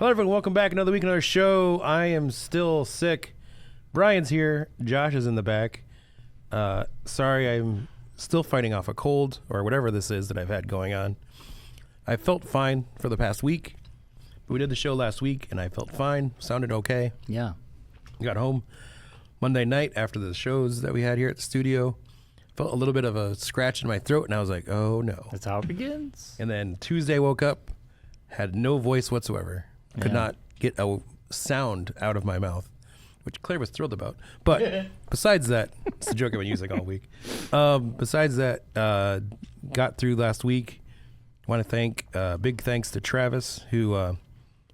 Hello, everyone. Welcome back. Another week, another show. I am still sick. Brian's here. Josh is in the back. Sorry, I'm still fighting off a cold or whatever this is that I've had going on. I felt fine for the past week. We did the show last week, and I felt fine. Sounded okay. Yeah. Got home Monday night after the shows that we had here at the studio. Felt a little bit of a scratch in my throat, and I was like, oh, no. That's how it begins. And then Tuesday woke up, had no voice whatsoever. Could not get a sound out of my mouth, which Claire was thrilled about. But besides that, it's a joke I've been using all week. Besides that, got through last week. Want to thank, big thanks to Travis, who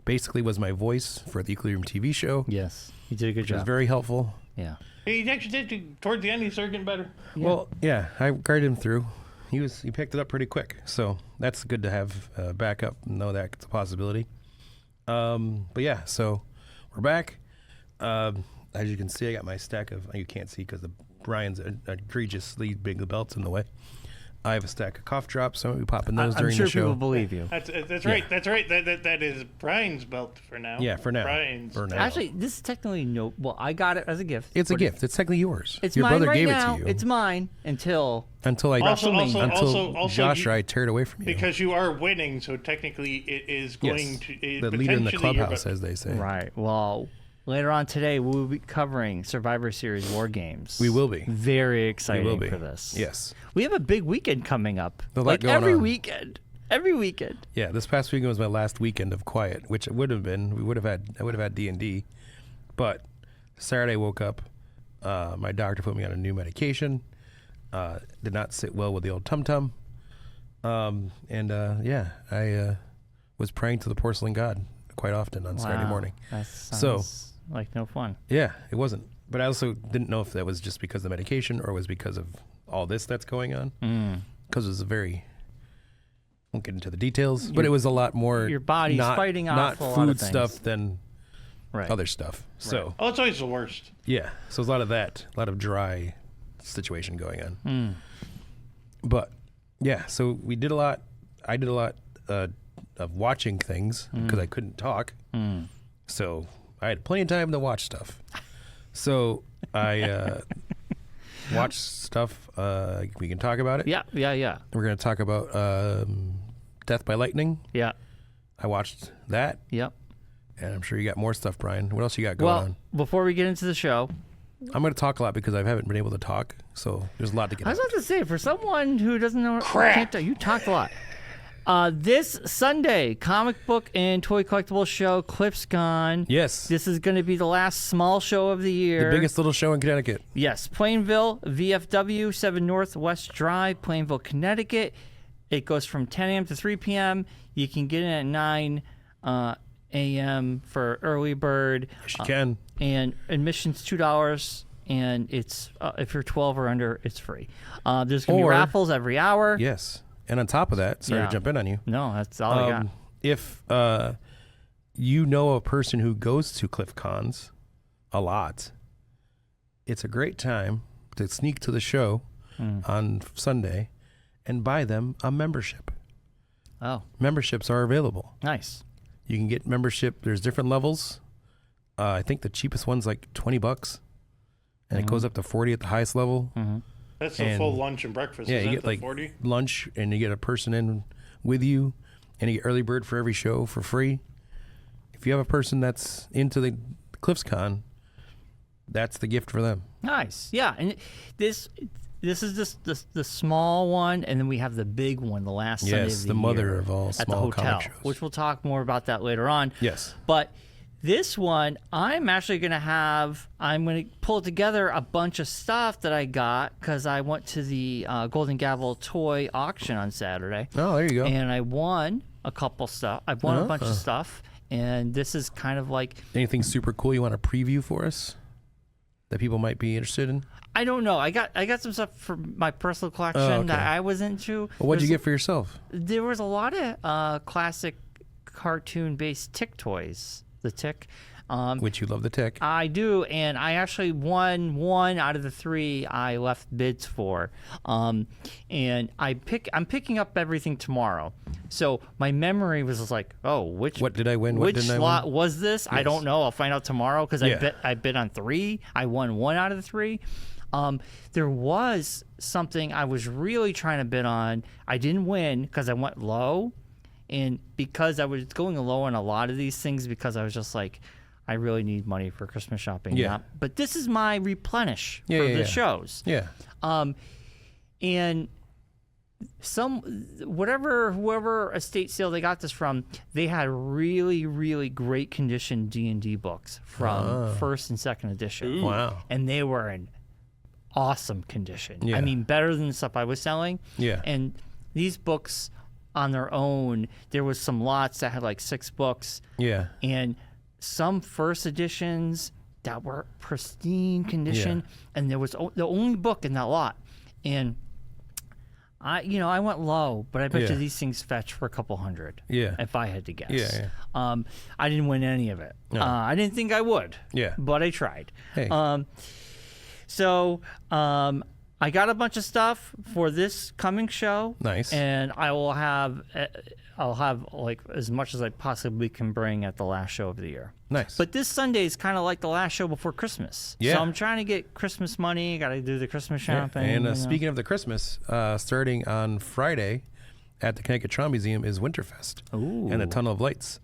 basically was my voice for the Equilibrium TV show. Yes, he did a good Which job. was very helpful. Yeah. He actually did, towards the end, he started getting better. Yeah. Well, yeah, I guided him through. He picked it up pretty quick, so that's good to have backup and know that it's a possibility. But yeah, so we're back. As you can see, I got my stack of, you can't see because Brian's egregiously big belts in the way. I have a stack of cough drops, so I'm going to be popping those during the show. I'm sure people believe you. That's right. That's right. That is Brian's belt for now. Yeah, for now. Brian's. For now. Actually, this is technically well, I got it as a gift. It's a gift. It's technically yours. It's Your mine brother right gave now. it to you. It's mine until Also, Josh or I tear it away from you. Because you are winning, so technically it is going to the leader in the clubhouse, as they say. right. Well, later on today, we'll be covering Survivor Series War Games. We will be. Very exciting We will be. for this. Yes. We have a big weekend coming up. There's a lot Like going every on. weekend. Every weekend. Yeah, this past weekend was my last weekend of quiet, which it would have been. I would have had D&D, but Saturday I woke up. My doctor put me on a new medication. Did not sit well with the old tum-tum. I was praying to the porcelain god quite often on Saturday morning. That sounds like no fun. Yeah, it wasn't. But I also didn't know if that was just because of the medication or was because of all this that's going on. Because it was won't get into the details, but it was a lot more. Your body's fighting off a lot food of things. stuff than Right. other stuff. So it's always the worst. yeah, so there's a lot of that, a lot of dry situation going on. But yeah, so we did a lot. I did a lot of watching things because I couldn't talk. So I had plenty of time to watch stuff. So I watched stuff. We can talk about it. Yeah. We're going to talk about Death by Lightning. Yeah. I watched that. Yep. And I'm sure you got more stuff, Brian. What else you got going on? Before we get into the show, I'm going to talk a lot because I haven't been able to talk, so there's a lot to get I was out. about to say, for someone who doesn't know, you talked a lot. This Sunday, comic book and toy collectible show, Cliff's Gone. Yes. This is going to be the last small show of the year. The biggest little show in Connecticut. Yes, Plainville, VFW, 7 Northwest Drive, Plainville, Connecticut. It goes from 10 a.m. to 3 p.m. You can get in at 9 a.m. for early bird. Yes, you can. And admission's $2, and it's if you're 12 or under, it's free. There's going to be raffles every hour. Yes. And on top of that, sorry to jump in on you. No, that's all I got. If you know a person who goes to Cliff Cons a lot, it's a great time to sneak to the show on Sunday and buy them a membership. Oh. Memberships are available. Nice. You can get membership. There's different levels. I think the cheapest one's like $20, and it goes up to 40 at the highest level. That's a full lunch and breakfast. Yeah, Is you that get the like 40? lunch, and you get a person in with you, and you get early bird for every show for free. If you have a person that's into the Cliffs Con, that's the gift for them. Nice. Yeah, and this is just the small one, and then we have the big one, the last Sunday of the the mother year of all at the small hotel, comic shows. which we'll talk more about that later on. Yes. But this one, I'm actually going to pull together a bunch of stuff that I got because I went to the Golden Gavel toy auction on Saturday. Oh, there you go. And I won a couple stuff. I won a bunch of stuff, and this is kind of like... Anything super cool you want to preview for us that people might be interested in? I don't know. I got some stuff for my personal collection that I was into. Well, what'd you get for yourself? There was a lot of classic cartoon-based Tick toys. The Tick. Which you love the tech. I do, and I actually won 1 out of the 3 I left bids for. And I'm picking up everything tomorrow. So my memory was just like, oh, what did I win? What Which didn't I slot win? was this? I don't know. I'll find out tomorrow because I bid on 3. I won 1 out of the 3. There was something I was really trying to bid on. I didn't win because I went low, and because I was going low on a lot of these things because I was just like, I really need money for Christmas shopping. Yeah. But this is my replenish for the shows. Yeah. And whoever estate sale they got this from, they had really, really great condition D&D books from first and second edition. Ooh. Wow. And they were in awesome condition. Yeah. I mean, better than the stuff I was selling. Yeah. And these books on their own, there was some lots that had like 6 books. Yeah. And some first editions that were pristine condition, and there was the only book in that lot. And I went low, but I bet you these things fetch for a couple hundred. Yeah. If I had to guess. Yeah. I didn't win any of it. No. I didn't think I would. Yeah. But I tried. Hey. So I got a bunch of stuff for this coming show. Nice. And I'll have like as much as I possibly can bring at the last show of the year. Nice. But this Sunday is kind of like the last show before Christmas. Yeah. So I'm trying to get Christmas money. Got to do the Christmas shopping. And speaking of the Christmas, starting on Friday at the Connecticut Trauma Museum is Winterfest and the Tunnel of Lights.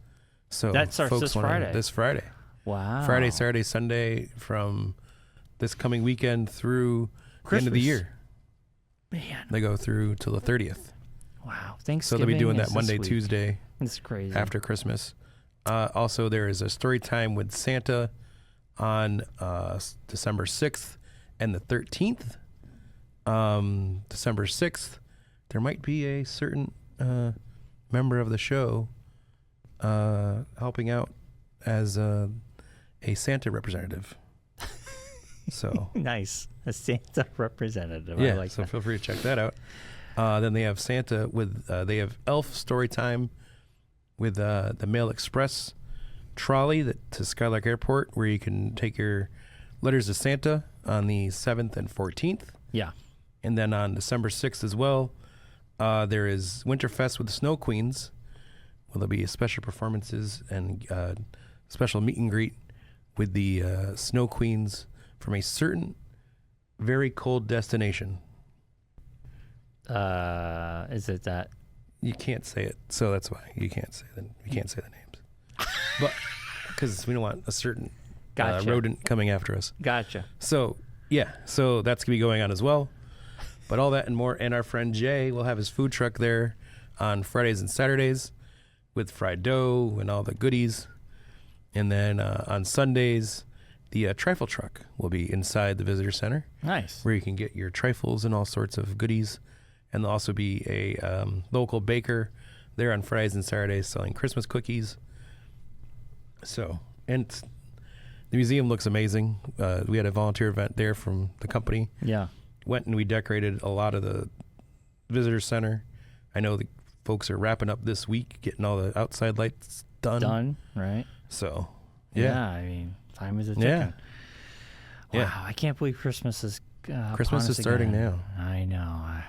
So That starts folks this wanna- Friday. This Friday. Wow. Friday, Saturday, Sunday from this coming weekend through the end of the Christmas. year. Man. They go through till the 30th. Wow. So Thanksgiving. they'll be doing is that Monday, this week. Tuesday It's crazy. after Christmas. Also, there is a story time with Santa on December 6th and the 13th. December 6th, there might be a certain member of the show helping out as a Santa representative. So Nice. A Santa representative. yeah, I like so that. feel free to check that out. Then they have Santa with they have Elf story time with the Mail Express trolley to Skylark Airport, where you can take your letters to Santa on the 7th and 14th. Yeah. And then on December 6th as well, there is Winterfest with the Snow Queens. Well, there'll be special performances and special meet and greet with the Snow Queens from a certain very cold destination. Is it that? You can't say it, so that's why you can't say the names. But because we don't want a certain Gotcha. rodent coming after us. Gotcha. So yeah, so that's gonna be going on as well. But all that and more, and our friend Jay will have his food truck there on Fridays and Saturdays with fried dough and all the goodies. And then on Sundays, the trifle truck will be inside the visitor center, Nice. where you can get your trifles and all sorts of goodies. And there'll also be a local baker there on Fridays and Saturdays selling Christmas cookies. So, and the museum looks amazing. We had a volunteer event there from the company. Yeah. Went and we decorated a lot of the visitor center. I know the folks are wrapping up this week, getting all the outside lights done. Right? So, Yeah. yeah. I mean, time is a ticking. Yeah. Wow. Yeah. I can't believe Christmas is Christmas upon is us starting again. now. I know.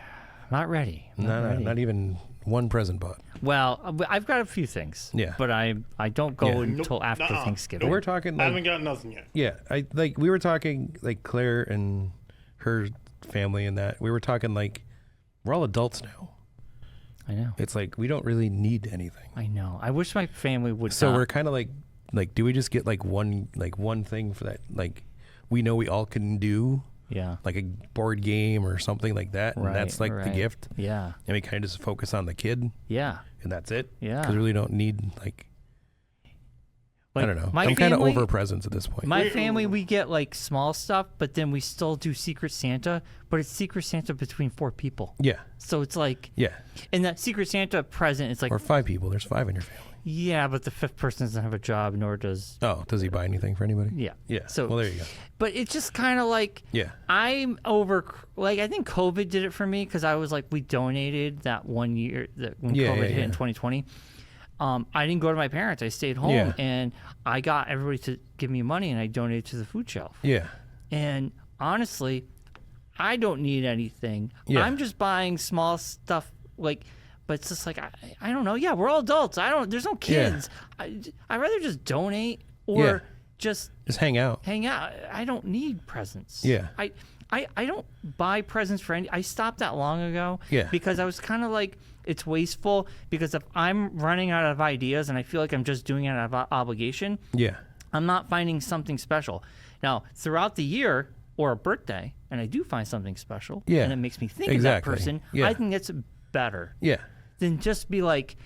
Not ready. Ready. Not even one present bought. Well, I've got a few things. Yeah. But I don't go Yeah. until Nope. after Nuh-uh. Thanksgiving. Nope. We're talking I like, haven't got nothing yet. yeah, we were talking like Claire and her family and that. We were talking like we're all adults now. I know. It's like we don't really need anything. I know. I wish my family would. So not- we're kind of like do we just get like one thing for that like we know we all can do, Yeah. like a board game or something like that, and that's like the right. gift. Yeah. And we kind of just focus on the kid, Yeah. and that's it. Yeah. Because we really don't need like I don't know. My I'm kind of family- over presents at this point. My family, we get like small stuff, but then we still do Secret Santa, but it's Secret Santa between 4 people. Yeah. So it's like, Yeah. and that Secret Santa present, it's like, Or 5 people. There's 5 in your family. yeah, but the 5th person doesn't have a job, nor does, Oh, does he buy anything for anybody? yeah. Yeah. So, well, there you go. but it's just kind of like, Yeah. I'm over, like, I think COVID did it for me because I was like, we donated that one year that when Yeah, COVID yeah, hit in yeah. 2020. I didn't go to my parents. I stayed home, Yeah. and I got everybody to give me money, and I donated to the food shelf. Yeah. And honestly, I don't need anything. Yeah. I'm just buying small stuff, like, but it's just like I don't know. Yeah, we're all adults. There's no kids. I'd rather just donate or Yeah. just hang out. hang out. I don't need presents. Yeah. I don't buy presents for any. I stopped that long ago. Yeah. Because I was kind of like, it's wasteful. Because if I'm running out of ideas and I feel like I'm just doing it out of obligation, Yeah. I'm not finding something special. Now, throughout the year or a birthday, and I do find something special, Yeah. and it makes me think Exactly. of that person, Yeah. I think it's better Yeah. than just be like,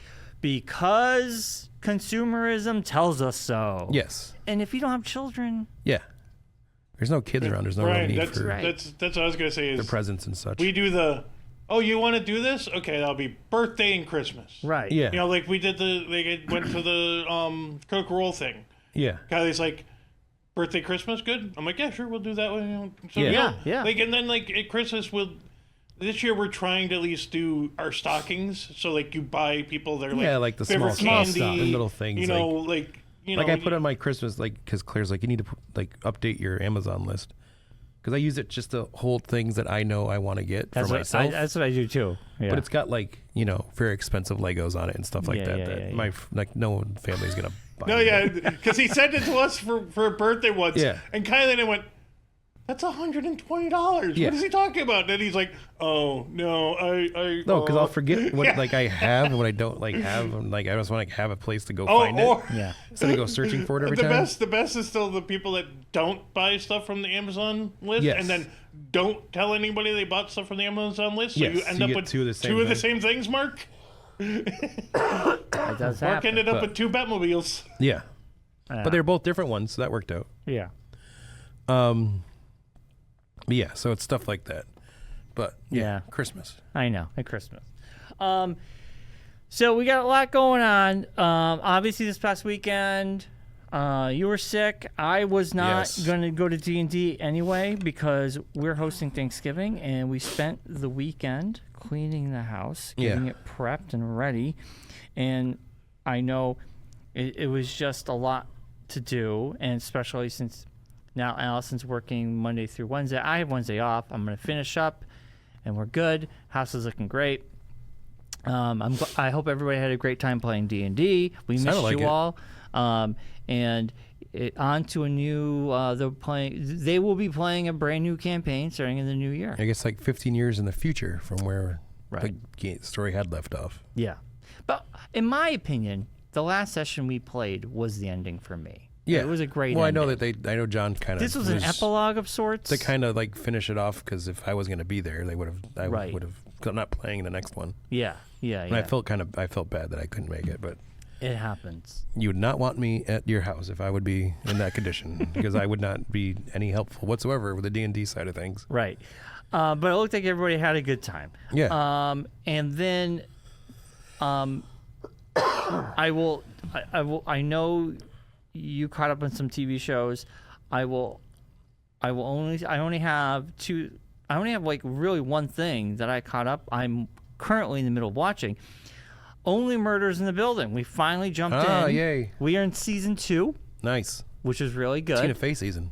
because consumerism tells us so. Yes. And if you don't have children, Yeah. There's no kids around. There's no real Brian, need that's for Right. that's what I was gonna say. the Is presents and such. we do the, oh, you want to do this? Okay, that'll be birthday and Christmas. right? Yeah. You know, like we did went to the Coke roll thing. Yeah. Kylie's like, birthday, Christmas, good. I'm like, yeah, sure, we'll do that one. You know, so, Yeah. you know, Yeah. Like, and then like at Christmas, this year we're trying to at least do our stockings. So like you buy people their like Yeah, like the favorite small candy, stuff, the little things, You know, like you know, Like I put on my Christmas, like, because Claire's like, you need to update your Amazon list. Because I use it just to hold things that I know I want to get for myself. That's what I do too. Yeah. But it's got like, very expensive Legos on it and stuff like Yeah, that. yeah, that yeah, my like no family's gonna buy. No, me. yeah, because he sent it to us for a birthday once. Yeah. And Kylie and I went, that's $120. Yeah. What is he talking about? And then he's like, oh, no, I No, because I'll forget what like I have and what I don't like have. And, like I just want to have a place to go find or it yeah. instead of go searching for it every the time. the best is still the people that don't buy stuff from the Amazon list Yes. and then don't tell anybody they bought stuff from the Amazon list. So Yes, you end you up get with two of the same of the thing. same things, Mark. That does Mark happen. ended up But- with 2 Batmobiles. Yeah, Yeah. but they're both different ones, so that worked out. yeah. But yeah, so it's stuff like that. But Yeah. Christmas. I know, at Christmas. So we got a lot going on. Obviously, this past weekend, you were sick. I was not Yes. going to go to D&D anyway because we're hosting Thanksgiving, and we spent the weekend cleaning the house, getting it prepped and ready. And I know it was just a lot to do, and especially since now Allison's working Monday through Wednesday. I have Wednesday off. I'm going to finish up, and we're good. House is looking great. I hope everybody had a great time playing D&D. We missed like you it. all. And on to a new. They will be playing a brand new campaign starting in the new year. I guess like 15 years in the future from where Right. the story had left off. Yeah, but in my opinion, the last session we played was the ending for me. Yeah, it was a great. Well, ending. I know that I know John kind of. This was an epilogue of sorts. to kind of like finish it off because if I was going to be there, they would have. I Right. would have. I'm not playing the next one. Yeah. And I felt bad that I couldn't make it, but It happens. you would not want me at your house if I would be in that condition because I would not be any helpful whatsoever with the D&D side of things. Right. But it looked like everybody had a good time. Yeah. And then I know you caught up on some TV shows. I only have like really one thing that I caught up. I'm currently in the middle of watching. Only Murders in the Building. We finally jumped in. Yay. We are in season 2, Nice. which is really good. Tina Fey season.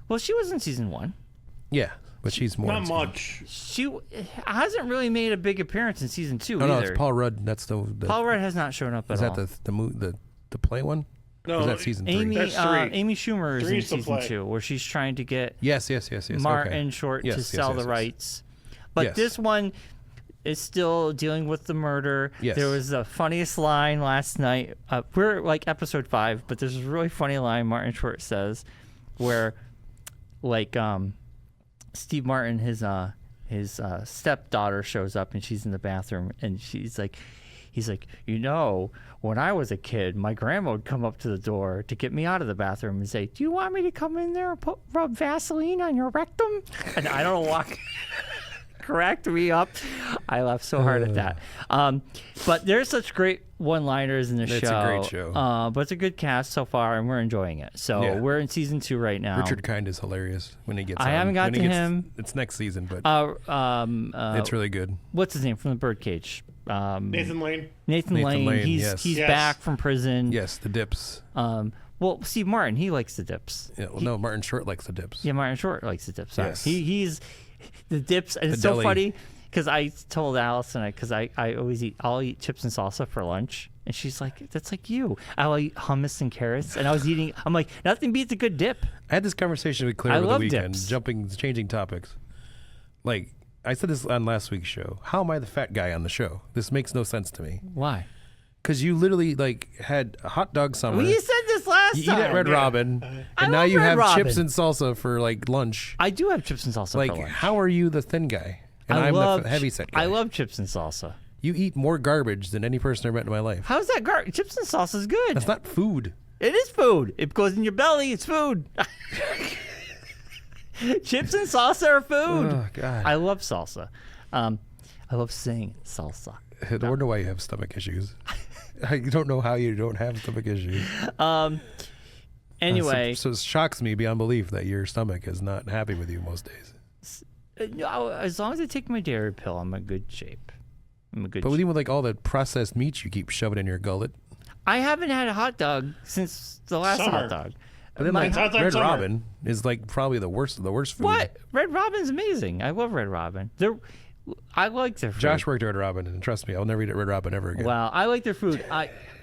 Well, she was in season 1. Yeah, but she's more. Not in season- much. She hasn't really made a big appearance in season 2 No, either. it's Paul Rudd. That's the Paul Rudd has not shown up at is all. that the play one? No, Or is that season 3? That's 3. Amy Schumer is in Three's the season play. 2, where she's trying to get Yes. Martin Okay. Short Yes, to yes, sell yes, the yes. rights. But Yes. this one is still dealing with the murder. Yes. There was the funniest line last night. We're like episode 5, but there's a really funny line Martin Short says where like Steve Martin, his stepdaughter shows up and she's in the bathroom and he's like, when I was a kid, my grandma would come up to the door to get me out of the bathroom and say, do you want me to come in there and rub Vaseline on your rectum? And I don't know why. cracked me up. I laughed so hard at that. But there's such great one-liners in the show. It's a great show. But it's a good cast so far, and we're enjoying it. So we're in season 2 right now. Richard Kind is hilarious when he gets I on. haven't got When to he gets- him. It's next season, but it's really good. What's his name from the Birdcage? Nathan Lane. Nathan Lane. He's yes. he's Yes. back from prison. Yes, the dips. Well, Steve Martin, he likes the dips. Yeah, well, no, Martin Short likes the dips. Yeah, Martin Short likes the dips. Sorry. Yes. He's the dips, and it's The so deli. funny because I told Allison because I always I'll eat chips and salsa for lunch, and she's like, "That's like you." I'll eat hummus and carrots, and I'm like, nothing beats a good dip. I had this conversation with Claire I over the love weekend, dips. changing topics. Like, I said this on last week's show. How am I the fat guy on the show? This makes no sense to me. Why? Because you literally had a hot dog summer. Well, you said this last you time. eat at Red Robin, I and now love you Red have Robin. chips and salsa for lunch. I do have chips and salsa Like, for lunch. how are you the thin guy? And I I'm love the heavy set guy. I love chips and salsa. You eat more garbage than any person I've met in my life. How's that chips and salsa is good. That's not food. It is food. It goes in your belly. It's food. Chips and salsa are food. Oh God. I love salsa. I love saying salsa. I wonder why you have stomach issues. I don't know how you don't have stomach issues. Anyway, So it shocks me beyond belief that your stomach is not happy with you most days. no, as long as I take my dairy pill, I'm in good shape. But even with all the processed meats you keep shoving in your gullet. I haven't had a hot dog since the last Summer. hot dog. But then It's hot dog Red summer. Robin is probably the worst food. What? Red Robin's amazing. I love Red Robin. I like their food. Josh worked at Red Robin, and trust me, I'll never eat at Red Robin ever again. Well, I like their food.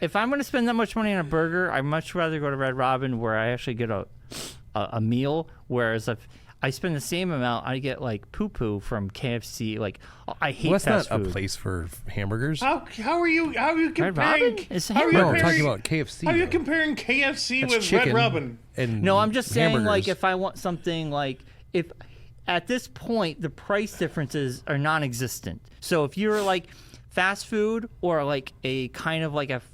If I'm going to spend that much money on a burger, I'd much rather go to Red Robin where I actually get a meal. Whereas if I spend the same amount, I get like poo-poo from KFC. Like, I hate that's fast not food. a place for hamburgers. How are you Red comparing? Robin is how are you No, I'm hamburgers. talking comparing- about KFC. How are you though. comparing KFC That's with chicken Red Robin? And No, I'm just saying, like, hamburgers. if I want something like, if at this point the price differences are non-existent. So if you're like fast food or like a kind of like a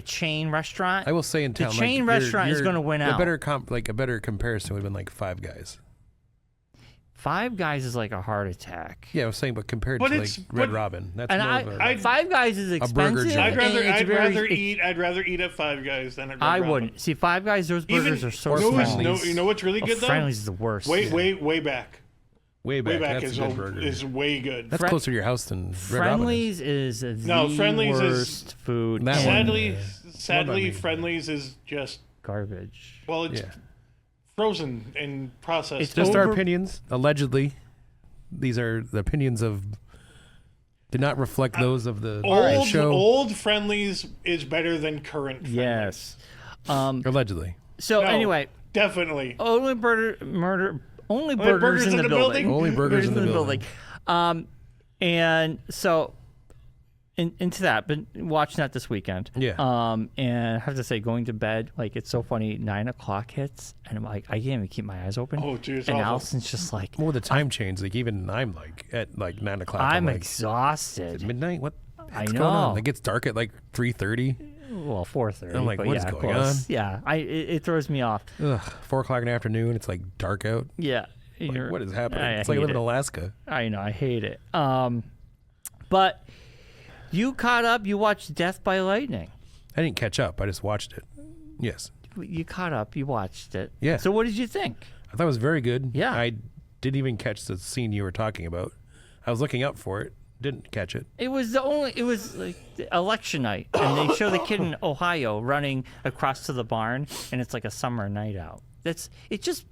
chain restaurant, I will say in the town, chain restaurant is going to win out. A better comparison would have been like Five Guys. Five Guys is like a heart attack. Yeah, I was saying, but compared But to it's- Red but- Robin, that's And more of a, Five Guys is burger expensive. joint. I'd rather and it's very- I'd rather eat at Five Guys than at Red I Robin. wouldn't. See, Five Guys, those burgers are so or small. Friendly's. You know what's really good though? Friendly's is the worst. Way back. way back. Way back That's is a good burger. is way good. That's closer to your house than Red Robin is. Friendly's is the No, Friendly's is- worst food. That and one. Sadly, mean? Friendly's is just garbage. it's Yeah. frozen and processed. It's Just our over- opinions, allegedly. These are the opinions of. Did not reflect those of the show. Old Friendly's is better than current Friendly's. Yes. Allegedly. So No, anyway, definitely. only burgers in the building. Only burgers in the building. And so into that, been watching that this weekend. Yeah. And I have to say, going to bed, like, it's so funny. 9 o'clock hits, and I'm like, I can't even keep my eyes open. Oh, dude, it's and awful. Allison's just like, Well, the time change, like even I'm like at like 9 o'clock. I'm like, exhausted. midnight. What's going know. on? It gets dark at like 3:30. Well, 4:30. I'm like, but what is yeah, going close. on? Yeah, it throws me off. Ugh, 4 o'clock in the afternoon. It's like dark out. Yeah. Like, what is happening? I It's like I hate live in it. Alaska. I know, I hate it. But you caught up. You watched Death by Lightning. I didn't catch up. I just watched it. Yes. You caught up. You watched it. Yeah. So what did you think? I thought it was very good. Yeah. I didn't even catch the scene you were talking about. I was looking up for it. Didn't catch it. It was like the election night, and they show the kid in Ohio running across to the barn, and it's like a summer night out. It's just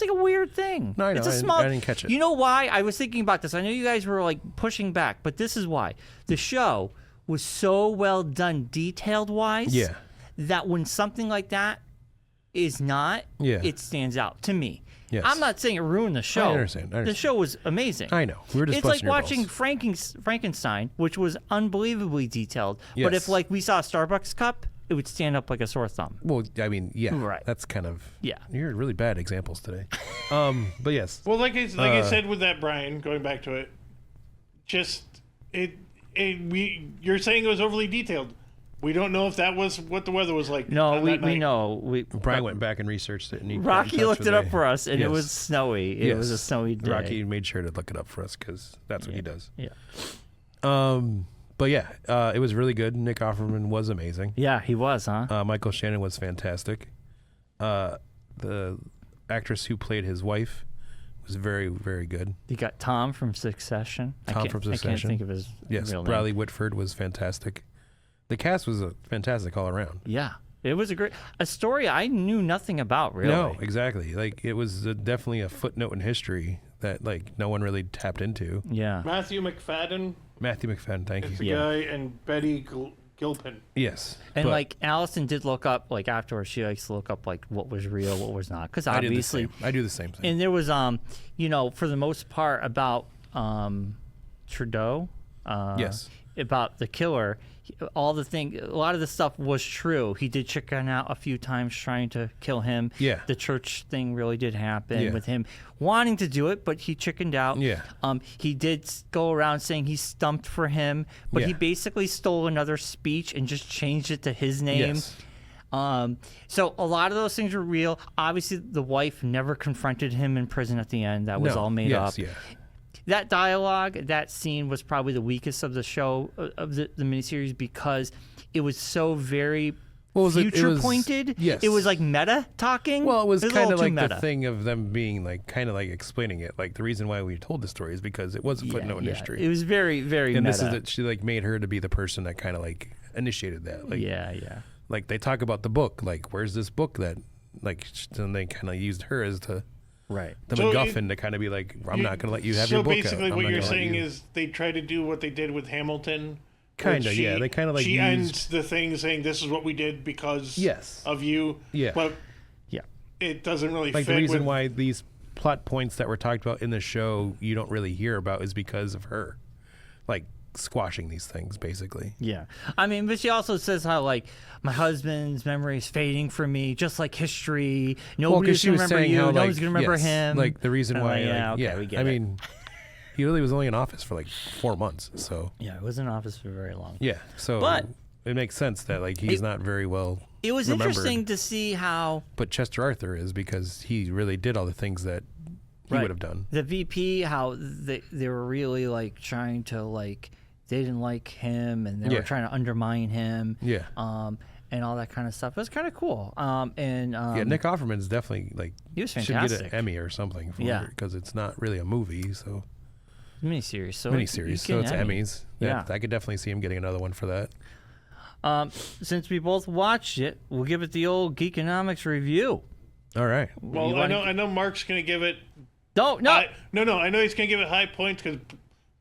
like a weird thing. No, I know. It's a I didn't- small. I didn't catch it. You know why? I was thinking about this. I know you guys were like pushing back, but this is why. The show was so well done, detailed wise. Yeah. That when something like that is not, Yeah. it stands out to me. Yes. I'm not saying it ruined the show. I understand. The show was amazing. I know. We were just It's like busting your watching balls. Frankenstein, which was unbelievably detailed. But Yes. if like we saw a Starbucks cup, it would stand up like a sore thumb. Well, I mean, yeah. Right. That's kind of. Yeah. You're really bad examples today. But yes. Well, like I said with that, Brian, going back to it, just you're saying it was overly detailed. We don't know if that was what the weather was like. No, on we that night. know. Brian went back and researched it, and he Rocky looked it up for us, and it Yes. was snowy. It Yes. was a snowy day. Rocky made sure to look it up for us because that's what he does. Yeah. But yeah, it was really good. Nick Offerman was amazing. Yeah, he was, huh? Michael Shannon was fantastic. The actress who played his wife was very, very good. You got Tom from Succession. Tom from I can't Succession. think of his Yes, real name. Bradley Whitford was fantastic. The cast was fantastic all around. Yeah. It was a story I knew nothing about, really. No, exactly. Like it was definitely a footnote in history that like no one really tapped into. Yeah. Matthew McFadden Matthew McFadden, thank is you. the guy, and Betty Gilpin. Yes, And but like Allison did look up, like afterwards, she likes to look up like what was real, what was not, because I do the obviously, same. I do the same thing. and there was you know, for the most part about Trudeau, Yes. about the killer, a lot of the stuff was true. He did chicken out a few times trying to kill him. Yeah. The church thing really did happen Yeah. with him wanting to do it, but he chickened out. Yeah. He did go around saying he stumped for him, but he Yeah. basically stole another speech and just changed it to his name. Yes. So a lot of those things were real. Obviously, the wife never confronted him in prison at the end. That was No. all made Yes, up. Yeah. That dialogue, that scene was probably the weakest of the show, of the miniseries, because it was so very was it? It future was- pointed. yes. It was like meta talking. Well, it was a kind little of too like meta. the thing of them being like kind of like explaining it. Like the reason why we told the story is because it was a footnote in history. It was very, very And meta. this is that she like made her to be the person that kind of like initiated that. Like, yeah. like they talk about the book. Like, where's this book that like? And they kind of used her as the Right. the MacGuffin to kind of be like, I'm not going to let you have so your book out. basically, I'm what not you're gonna let saying you-" is they try to do what they did with Hamilton. Kinda, where she- yeah. They kinda, like, she used- ends the thing saying, "This is what we did because Yes. of you." Yeah. but Yeah. it doesn't really like fit. the reason with, why these plot points that were talked about in the show you don't really hear about is because of her, like squashing these things basically. Yeah. I mean, but she also says how, like, my husband's memory is fading from me, just like history. Nobody's she going was to remember saying you. how, No like, one's going to remember yes, him. like the reason I'm why, like, like, yeah, okay, yeah. we get I it. mean, he really was only in office for like 4 months, so Yeah, it was in office for very long. yeah. So But- it makes sense that like he's not very well. It was remembered. interesting to see how But Chester Arthur is because he really did all the things that he Right. would have done. the VP, how they were really like trying to, like, they didn't like him and they Yeah. were trying to undermine him. Yeah. And all that kind of stuff. It was kind of cool. And Yeah, Nick Offerman's definitely like he was should get fantastic. an Emmy or something for Yeah. it because it's not really a movie, so miniseries. So miniseries. you So get it's an Emmy. Emmys. Yeah. I could definitely see him getting another one for that. Since we both watched it, we'll give it the old Geekonomics review. All right. well, you I wanna- know Mark's going to give it. No. I know he's going to give it high points because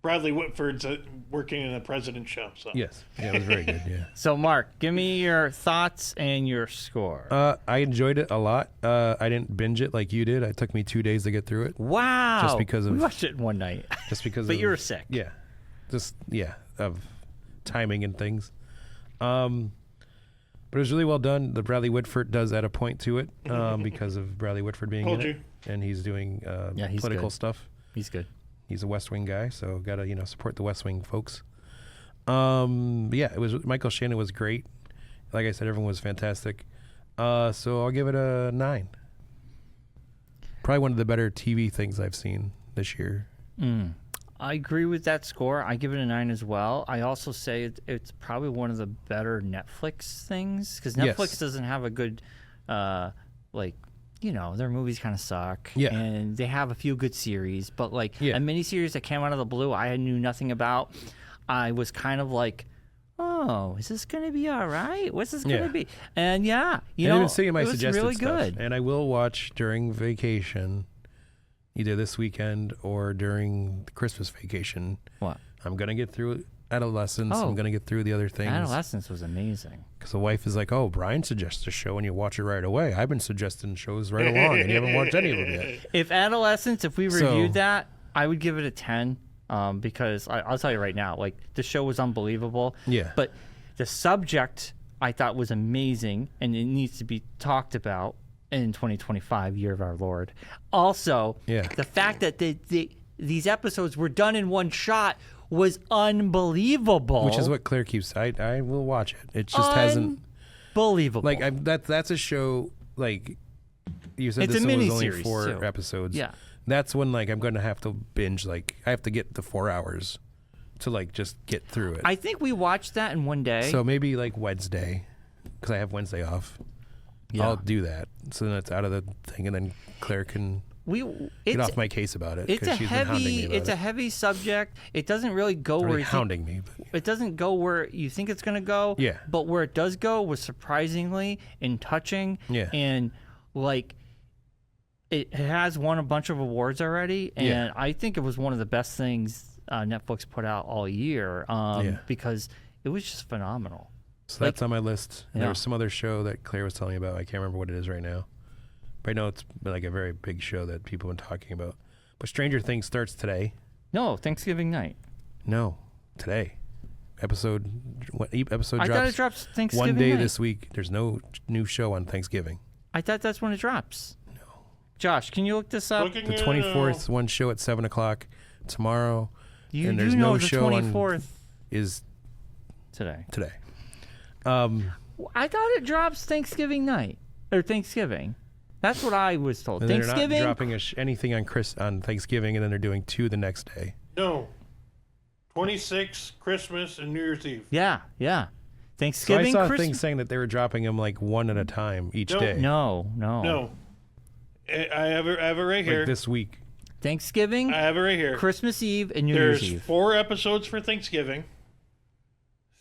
Bradley Whitford's working in a president show. So Yes. Yeah, it was very good. Yeah. So, Mark, give me your thoughts and your score. I enjoyed it a lot. I didn't binge it like you did. It took me 2 days to get through it. Wow. Just because we of- watched it in one night. Just because. But of, you were sick. Yeah. Just of timing and things. But it was really well done. The Bradley Whitford does add a point to it because of Bradley Whitford being Told in you. it, and he's doing Yeah, he's political good. stuff. He's good. He's a West Wing guy, so gotta support the West Wing folks. But yeah, it was Michael Shannon was great. Like I said, everyone was fantastic. So I'll give it a 9. Probably one of the better TV things I've seen this year. I agree with that score. I give it a 9 as well. I also say it's probably one of the better Netflix things because Yes. Netflix doesn't have a good, their movies kind of suck. Yeah. And they have a few good series, but like Yeah. a miniseries that came out of the blue I knew nothing about. I was kind of like, oh, is this going to be all right? What's this going to Yeah. be? And yeah, And I've been seeing my it was suggested really stuff, good. and I will watch during vacation, either this weekend or during the Christmas vacation. What? I'm gonna get through Adolescence. Oh. I'm gonna get through the other things. Adolescence was amazing. Because the wife is like, "Oh, Brian suggests a show and you watch it right away. I've been suggesting shows right along, and you haven't watched any of them yet." If Adolescence, if we So- reviewed that, I would give it a 10 because I'll tell you right now, like, the show was unbelievable. Yeah. But the subject I thought was amazing, and it needs to be talked about in 2025, year of our Lord. Also, Yeah. the fact that these episodes were done in one shot was unbelievable. Which is what Claire keeps. I will watch it. It just hasn't. Unbelievable. Like that's a show. Like you said, It's this a one was only miniseries, 4 too. episodes. Yeah. That's when like I'm going to have to binge. Like I have to get the 4 hours to like just get through it. I think we watched that in one day. So maybe like Wednesday, because I have Wednesday off. Yeah. I'll do that. So then it's out of the thing, and then Claire can get off my case about it. It's a 'cause she's been hounding me heavy. about It's it. a heavy subject. It doesn't really go Already where you think, hounding me. But it doesn't go where you think it's going to go. Yeah. But where it does go was surprisingly and touching. Yeah. And like it has won a bunch of awards already, and Yeah. I think it was one of the best things Netflix put out all year. Because it was just phenomenal. So that's on my list. And Yeah. There was some other show that Claire was telling me about. I can't remember what it is right now. But I know it's like a very big show that people have been talking about. But Stranger Things starts today. No, Thanksgiving night. No, today. Episode I drops thought it drops Thanksgiving one day night. this week. There's no new show on Thanksgiving. I thought that's when it drops. No. Josh, can you look this up? Looking The at it 24th, one show at 7 o'clock tomorrow. You and do there's know no the show 24th is today. today. I thought it drops Thanksgiving night or Thanksgiving. That's what I was told. And they're Thanksgiving. not dropping anything on Thanksgiving, and then they're doing 2 the next day. No. 26, Christmas, and New Year's Eve. Yeah. So Thanksgiving. I saw Christmas. things saying that they were dropping them like one at a time each No. day. No. No. I have it right here. Like this week. Thanksgiving, I have it right here. Christmas Eve, and New There's Year's Eve. 4 episodes for Thanksgiving,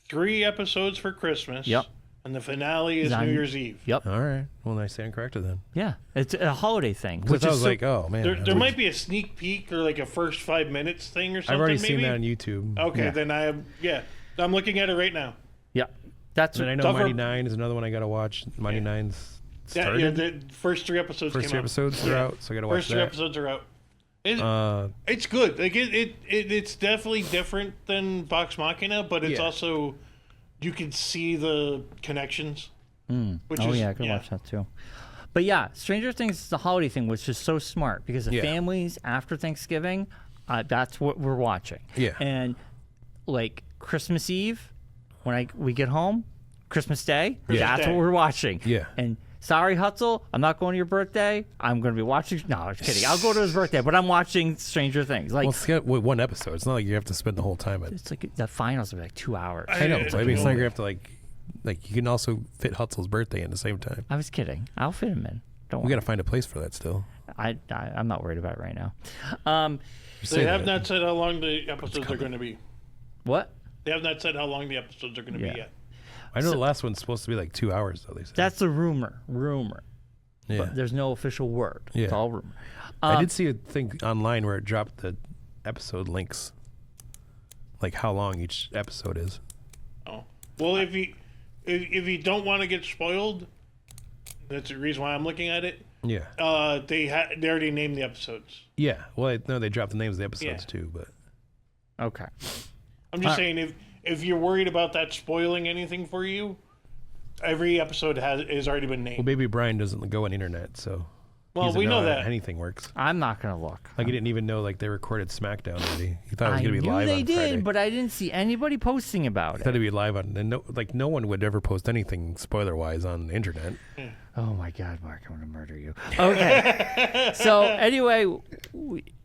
3 episodes for Christmas. Yep. And the finale is Zon- New Year's Eve. Yep. All right. Well, then I stand corrected then. Yeah. It's a holiday thing. Because Which I is was so- like, oh man. There might be a sneak peek or like a first 5 minutes thing or something. I've already maybe? seen that on YouTube. Okay, Yeah. then I'm looking at it right now. Yeah. That's And I know Tougher- Mighty Nine is another one I gotta watch. Mighty Nine's started. The first 3 episodes First came 3 out. episodes are out, so I gotta watch First 3 that. episodes are out. Uh, It's good. Like it's definitely different than Vox Machina, but it's Yeah. also you can see the connections. Which Oh is, yeah, I can watch that too. But yeah, Stranger Things is the holiday thing, which is so smart because the Yeah. families after Thanksgiving, that's what we're watching. Yeah. And like Christmas Eve, when we get home, Christmas Day, that's Day. what we're watching. Yeah. And sorry, Hutzel, I'm not going to your birthday. I'm going to be watching. No, I'm just kidding. I'll go to his birthday, but I'm watching Stranger Things. Like well, it's got one episode. It's not like you have to spend the whole time. it's like the finals are like 2 hours. I know. It's But I mean, it's not like like you have to like you can also fit Hutzel's birthday in the same time. I was kidding. I'll fit him in. Don't We worry. gotta find a place for that still. I'm not worried about it right now. You They say have that. not said how long the episodes are going to be. What? They have not said how long the episodes are going to Yeah. be yet. I know the last one's supposed to be like 2 hours though. They said. That's a rumor. yeah. But there's no official word. It's Yeah. all rumor. I did see a thing online where it dropped the episode links, like how long each episode is. Oh, well, if you don't want to get spoiled, that's the reason why I'm looking at it. Yeah. They already named the episodes. Yeah. Well, no, they dropped the names of the episodes Yeah. too, but Okay. I'm just saying if you're worried about that spoiling anything for you, every episode has already been named. well, Baby Brian doesn't go on internet, so he Well, doesn't we know how that. anything works. I'm not gonna look. Like he didn't even know like they recorded SmackDown already. He thought it was I gonna be knew live they on did, Friday. but I didn't see anybody posting about He thought it. it'd be live on, and no one would ever post anything spoiler wise on the internet. Oh my God, Mark, I'm gonna murder you. Okay. So anyway,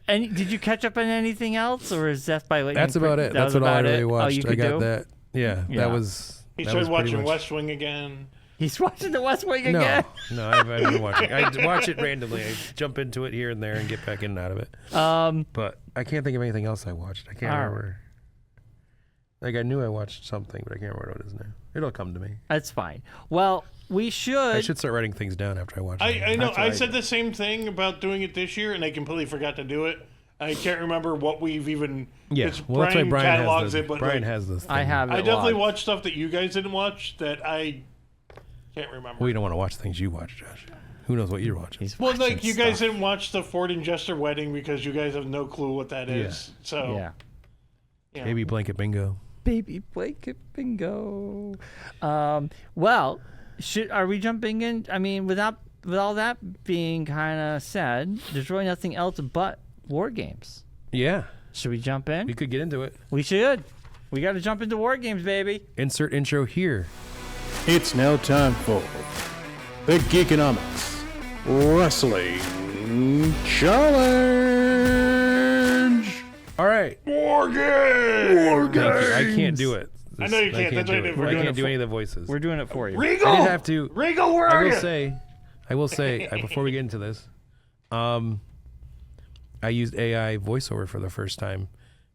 did you catch up on anything else, or is Death by Lightning? That's about it. That That's was what I about really it? watched. Oh, you I could got do? that. Yeah, Yeah. that was. He that started was pretty watching much- West Wing again. He's watching The West Wing No, again. no, I've been watching. I watch it randomly. I jump into it here and there and get back in and out of it. But I can't think of anything else I watched. I can't All right. remember. Like I knew I watched something, but I can't remember what it is now. It'll come to me. That's fine. Well, we should. I should start writing things down after I watch it. I know. That's what I said the same thing about doing it this year, and I completely forgot to do it. I can't remember what we've even. Yeah, it's well, that's why Brian catalogs has the, it, but Brian like, has this. Thing. I have. I it definitely logged. watched stuff that you guys didn't watch that I can't remember. Well, you don't want to watch things you watch, Josh. Who knows what you're watching? He's Well, watching like you guys stuff. didn't watch the Ford and Jester wedding because you guys have no clue what that is. So Yeah. you know. Baby blanket bingo. Baby blanket bingo. Well, are we jumping in? I mean, with all that being kind of said, there's really nothing else but war games. Yeah. Should we jump in? We could get into it. We should. We got to jump into War Games, baby. Insert intro here. It's now time for the Geekonomics Wrestling Challenge. All right. War Games! I can't do it. I know you can't. That's why I did. I can't do any of the voices. We're doing it for you. Regal! I did have to. Regal, where are you? I will say, before we get into this, I used AI voiceover for the first time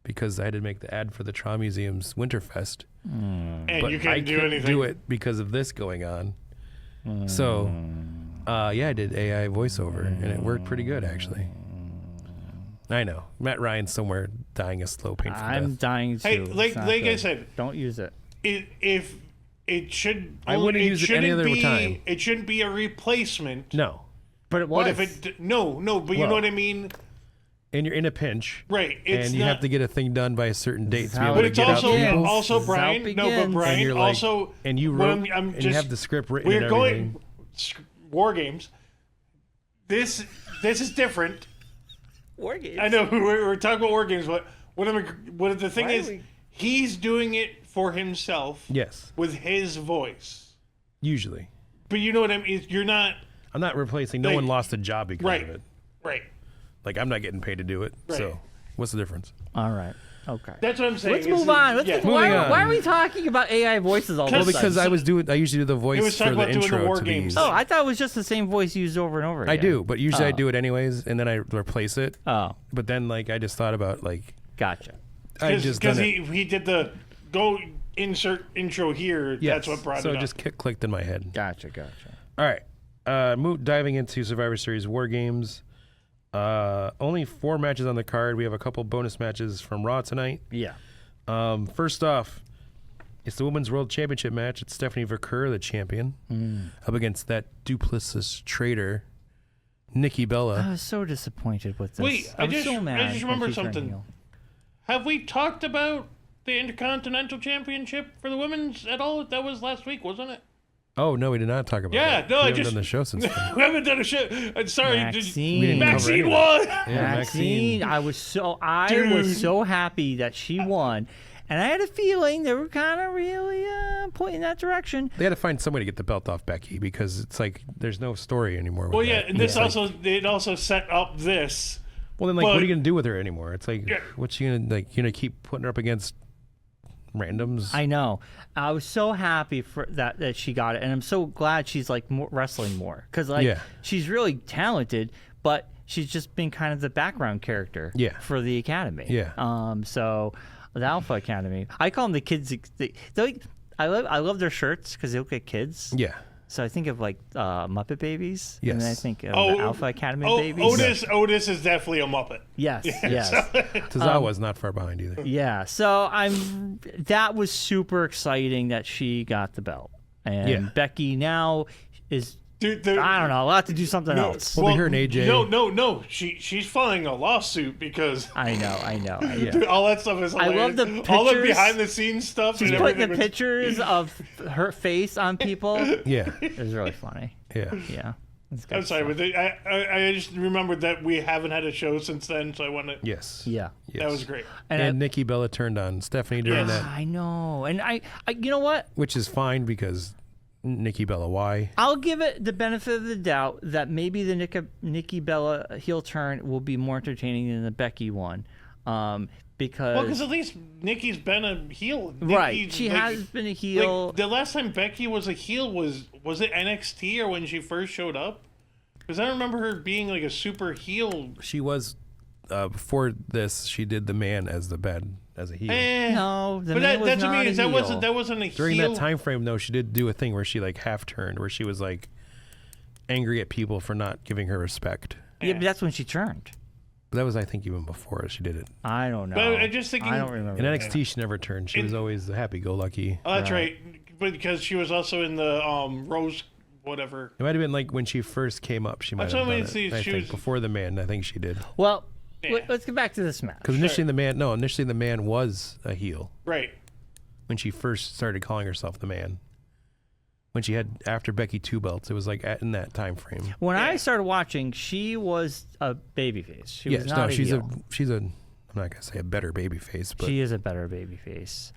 because I had to make the ad for the Trauma Museum's Winterfest. And But you I can't do couldn't anything. do it because of this going on. So, yeah, I did AI voiceover, and it worked pretty good, actually. I know. Matt Ryan's somewhere dying a slow, painful I'm death. dying too. Hey, It's like not I good. said, Don't use it. if it should, I wouldn't use it any shouldn't other be, time. It shouldn't be a replacement. No. But it was. But if it no, but you know Well, what I mean, And you're in a pinch, right? It's and you not, have to get a thing done by a certain date to be how able But to it's get out also people. also This is how Brian. it No, but begins. Brian And you're like- also. and you what wrote, I'm and just, you have the script written We're and going everything. War Games. This is different. War Games. I know we're talking about War Games, but what the thing Why are is, we- he's doing it for himself Yes, with his voice. usually. But you know what I mean? You're not I'm not replacing. No Like- one lost a job because right, of it. right. Like, I'm not getting paid to do it. Right. So, what's the difference? All right. Okay. That's what I'm saying. Let's is move that- on. Let's yeah. move, Moving why, on. why are we talking about AI voices all Well, of a Because sudden? I usually do the voice was for talking the about doing the intro War to Games. these. Oh, I thought it was just the same voice used over and over again. I do, but usually I Oh. do it anyways, and then I replace it. Oh, But then, like, I just thought about, like, gotcha. I just done Because it. he did the go insert intro here. Yes. That's what brought so it it up. just clicked in my head. Gotcha. All right. Diving into Survivor Series War Games. Only 4 matches on the card. We have a couple bonus matches from Raw tonight. Yeah. First off, it's the Women's World Championship match. It's Stephanie Verker, the champion, up against that duplicitous traitor, Nikki I Bella. was so disappointed with this. Wait, I was I so mad. just that remembered she turned something. heel. Have we talked about the Intercontinental Championship for the women's at all? That was last week, wasn't it? Oh, no, we did not talk about Yeah, that. no, we I haven't just- done the show since then. We haven't done a shit. I'm sorry. Maxine. We didn't cover Maxine any of won. Yeah, Maxine, I was so Dude. happy that she won, and I had a feeling they were kind of really pointing that direction. They had to find somebody to get the belt off Becky because it's like there's no story anymore. With Well, yeah, that. and this It's like- also it also set up this. Well, then, like, but- what are you gonna do with her anymore? It's like, Yeah. what's she gonna like? You gonna keep putting her up against randoms? I know. I was so happy for that she got it, and I'm so glad she's like wrestling more because like Yeah. she's really talented, but she's just been kind of the background character Yeah. for the academy. Yeah. So the Alpha Academy, I call them the kids. I love their shirts because they look like kids. Yeah. So I think of like Muppet Babies, and then I Yes. think of the Alpha Academy babies. Otis is definitely a Muppet. Yes, yes. Tozawa's not far behind either. Yeah, so that was super exciting that she got the belt. And Yeah. Becky now is Dude, I don't know, allowed to do something else. Well, her and AJ. No. She's filing a lawsuit because I know. Yeah. all that stuff is I hilarious. love the all the pictures. behind the scenes stuff. She's and putting the everything was- pictures of her face on people. Yeah. It was really funny. Yeah. Yeah. It's good I'm sorry, stuff. but I just remembered that we haven't had a show since then, so I want to. Yes. Yeah. Yes. That was great. And Nikki Bella turned on Stephanie during Yes. that, I know. And I you know what? which is fine because Nikki Bella. Why? I'll give it the benefit of the doubt that maybe the Nikki Bella heel turn will be more entertaining than the Becky one, because Well, because at least Nikki's been a heel. right, Nikki, she like- has been a heel. Like, the last time Becky was a heel was it NXT or when she first showed up? Because I remember her being like a super heel. She was before this. She did the man as a heel. no, the But man was that's what I not mean. a Is that heel. wasn't a During heel. that time frame, though, she did do a thing where she like half turned, where she was like angry at people for not giving her respect. Yeah, but that's when she turned. But that was, I think, even before she did it. I don't know. But I'm just thinking- I don't remember. In that. NXT, she never turned. She was always the happy-go-lucky. Oh, that's right. But because she was also in the Rose whatever. It might have been like when she first came up. She might That's have what I done mean, it. see, I she think was- before the man. I think she did. Well, Yeah. let's get back to this match. Because initially the man was a heel Right. when she first started calling herself the man. When she had after Becky 2 belts, it was like in that time frame. When I Yeah. started watching, she was a babyface. She was Yes, not no, a she's heel. she's a I'm not gonna say a better baby face, but She is a better baby face.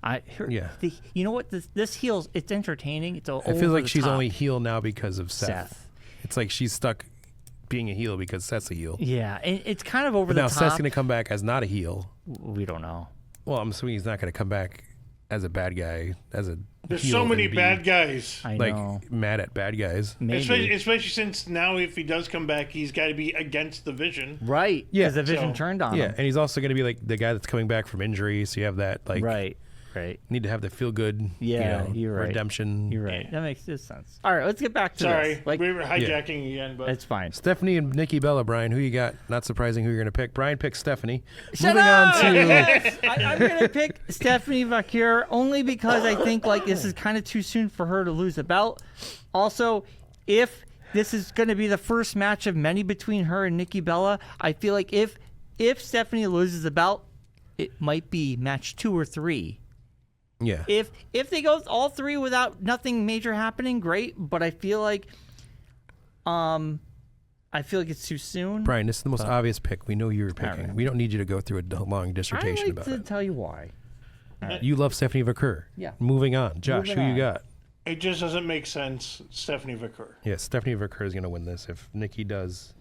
Yeah. You know what? This heel's it's entertaining. It's I feel like she's only heel now because of Seth. Seth. It's like she's stuck being a heel because Seth's a heel. Yeah, and it's kind of over But the now top. Seth's gonna come back as not a heel. We don't know. Well, I'm assuming he's not gonna come back as a bad guy, as a There's heel so many and be, bad guys. I like know. mad at bad guys. Maybe. Especially since now, if he does come back, he's got to be against the Vision. Right. Yeah, Because the Vision so- turned on Yeah, him. and he's also gonna be like the guy that's coming back from injury. So you have that like Right. Right. need to have the feel good. Yeah, you know, you're right. redemption. You're right. Yeah. That makes sense. All right, let's get back to Sorry, this. Like, we were hijacking again, but it's fine. Stephanie and Nikki Bella, Brian. Who you got? Not surprising who you're gonna pick. Brian picked Stephanie. Shut Moving up! on to Yes! I'm gonna pick Stephanie Vaquer only because I think like this is kind of too soon for her to lose the belt. Also, if this is gonna be the first match of many between her and Nikki Bella, I feel like if Stephanie loses the belt, it might be match 2 or 3. yeah. If they go all 3 without nothing major happening, great. But I feel like it's too soon. Brian, this is the most obvious pick. We know you were picking. right. We don't need you to go through a long I dissertation like about to it. tell you why. You love Stephanie Vaquer. Yeah. Moving on. Josh, Moving who on. you got? it just doesn't make sense. Stephanie Vaquer. Yeah, Stephanie Vaquer is going to win this. If Nikki does,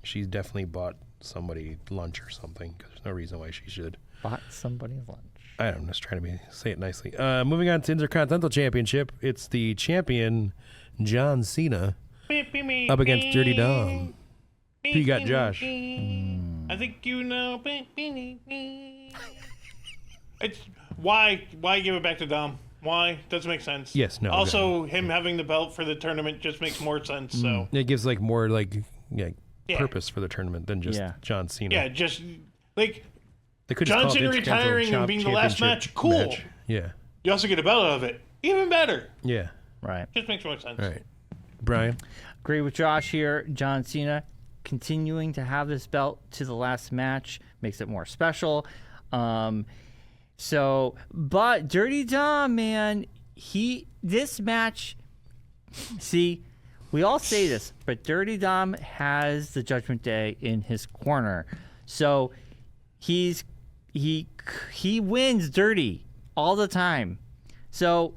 she's definitely bought somebody lunch or something. 'Cause there's no reason why she should. Bought somebody lunch. I'm just trying to say it nicely. Moving on to Intercontinental Championship. It's the champion, John Cena, up against Dirty Dom. Who you got, Josh? I think you know. It's why give it back to Dom? Why? Doesn't make sense. Yes, no, Also, him having the belt for the tournament just makes more sense. So It gives like more like Yeah. purpose for the tournament than just Yeah. John Cena. yeah, just like They could just John call it Cena Intercontinental retiring and being the last Championship match, cool. match. Yeah, you also get a belt out of it. Even better. yeah. Right. Just makes more sense. All right, Brian. Agree with Josh here. John Cena continuing to have this belt to the last match makes it more special. But Dirty Dom, man, this match. See, we all say this, but Dirty Dom has the Judgment Day in his corner, so he wins dirty all the time. So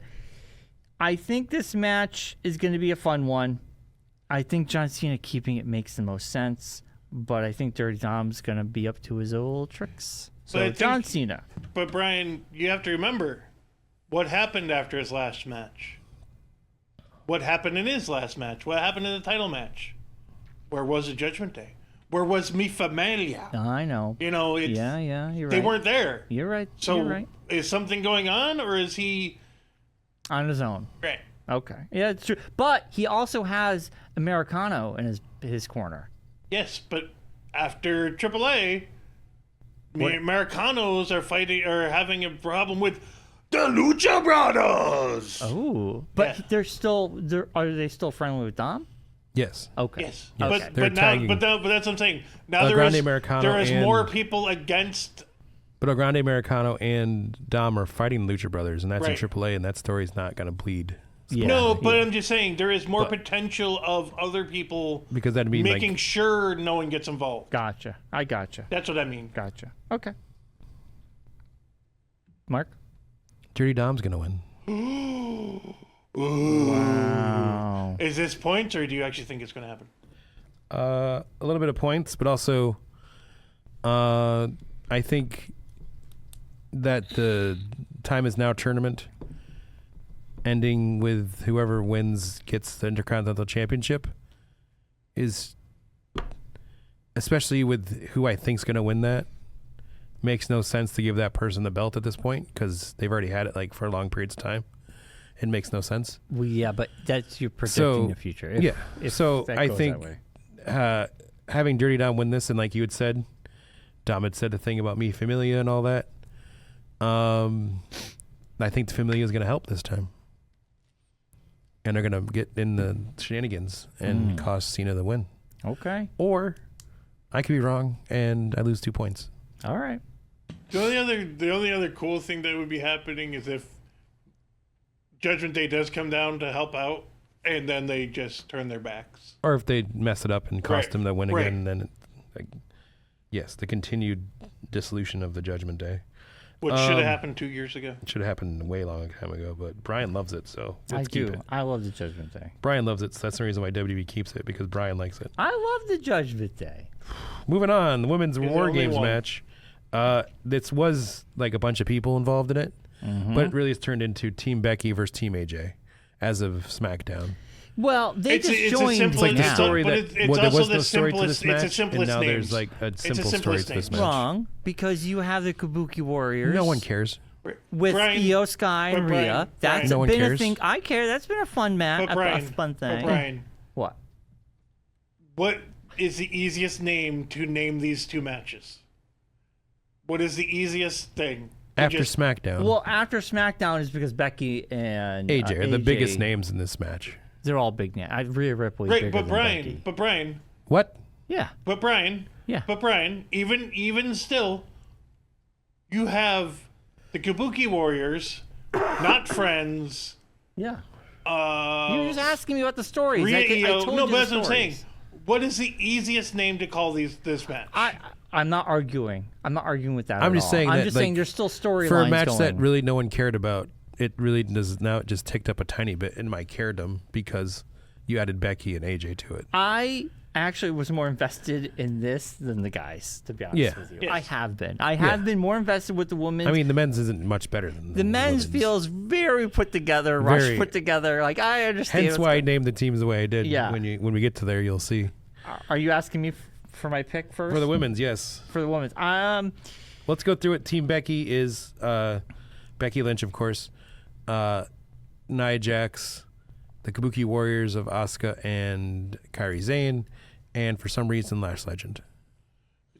I think this match is going to be a fun one. I think John Cena keeping it makes the most sense, but I think Dirty Dom's going to be up to his old tricks. But I So think- John Cena. But Brian, you have to remember what happened after his last match. What happened in his last match? What happened in the title match? Where was the Judgment Day? Where was Mi Familia? I know. You know, it's, Yeah, you're right. they weren't there. You're right. So you're right. is something going on, or is he? On his own. Right. Okay. Yeah, it's true. But he also has Americano in his corner. Yes, but after AAA, the Americanos are having a problem with the Lucha Brothers. Oh. But Yeah. are they still friendly with Dom? Yes. Okay. Yes, Okay. They're but now, tagging. but that's what I'm saying. Now El there Grande is Americano there is and- more people against. But El Grande Americano and Dom are fighting Lucha Brothers, and that's Right. in AAA, and that story's not going to bleed. Yeah. No, but yeah. I'm just saying there is more potential of other people Because that'd mean making like sure no one gets involved. Gotcha. I gotcha. That's what I mean. Gotcha. Okay. Mark? Dirty Dom's going to win. Wow. Is this points, or do you actually think it's going to happen? A little bit of points, but also I think that the time is now tournament ending with whoever wins gets the Intercontinental Championship is, especially with who I think's going to win that, makes no sense to give that person the belt at this point because they've already had it like for long periods of time. It makes no sense. Well, yeah, but that's you're predicting So, the future. So that I goes think that way. having Dirty Dom win this, and like you had said, Dom had said the thing about Mi Familia and all that. I think the Familia is going to help this time, and they're going to get in the shenanigans and cost Cena the win. Okay. Or I could be wrong, and I lose 2 points. All right. The only other cool thing that would be happening is if Judgment Day does come down to help out, and then they just turn their backs. Or if they mess it up and cost Right, him the win right. again, then like, Yes, the continued dissolution of the Judgment Day. What should have happened 2 years ago. It should have happened way long time ago, but Brian loves it, so let's keep it. I love the Judgment Day. Brian loves it, so that's the reason why WWE keeps it, because Brian likes it. I love the Judgment Day. Moving on, the Women's There's War only Games one. match. This was like a bunch of people involved in it, but it really has turned into Team Becky versus Team AJ as of SmackDown. Well, they It's just a joined simple- Like the Yeah. story But that it's well, there also was the no story to simplest- this match, it's the and simplest now names. there's like a It's the simple story simplest to this names. match. wrong because you have the Kabuki Warriors. No one cares. With Brian, Io Sky and but Brian, Rhea. Brian. That's No one been a cares. thing. I care. That's been a fun match. But Brian, a fun thing. But Brian, What? what is the easiest name to name these two matches? What is the easiest thing? to After just- SmackDown, Well, after SmackDown is because Becky and AJ are the AJ, biggest names in this match. They're all big names. Rhea Ripley. Right, bigger but than Brian, Becky. but Brian, What? Yeah. but Brian, Yeah. but Brian, even still, you have the Kabuki Warriors, not friends. Yeah. You're just asking me about the stories. Rhea I Io. told No, you but the that's what I'm saying. stories. What is the easiest name to call this match? I'm not arguing. I'm not arguing with that. I'm at just all. saying I'm that, just like, saying there's still storylines For a match going. that really no one cared about, it really does now. It just ticked up a tiny bit in my caredom because you added Becky and AJ to it. I actually was more invested in this than the guys, to be honest Yeah. with you. Yes. I have been. I have been more invested with the women. I mean, the men's isn't much better than the men's women's. feels very put together, rushed Very. put together. Like I understand. Hence why I named the teams the way I did. Yeah. When we get to there, you'll see. Are you asking me for my pick first? For the women's, yes. For the women's. Let's go through it. Team Becky is Becky Lynch, of course. Nia Jax, the Kabuki Warriors of Asuka and Kairi Sane, and for some reason, Lash Legend.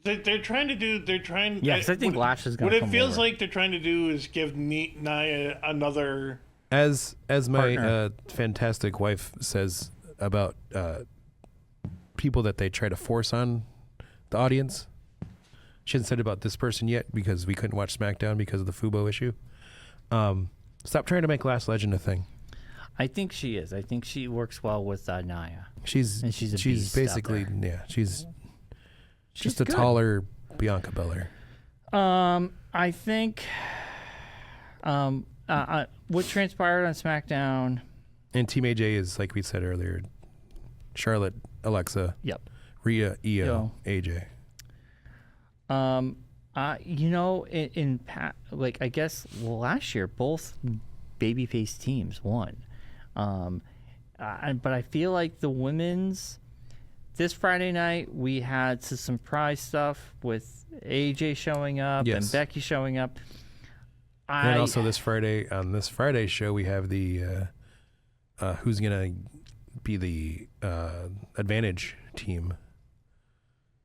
They're trying to do. They're trying. Yeah, 'cause I think what- Lash is gonna What it come feels over. like they're trying to do is give Nia another. As my Partner. fantastic wife says about people that they try to force on the audience. She hasn't said about this person yet because we couldn't watch SmackDown because of the Fubo issue. Stop trying to make Last Legend a thing. I think she is. I think she works well with Nia. She's And she's a beast out basically there. she's just a good. taller Bianca Belair. I think what transpired on SmackDown. And Team AJ is, like we said earlier, Charlotte, Alexa, Yep. Rhea, Io, Yo. AJ. I guess last year both babyface teams won, but I feel like the women's this Friday night we had some surprise stuff with AJ showing up and Yes. Becky showing up. And also this Friday, on this Friday show, we have the who's going to be the advantage team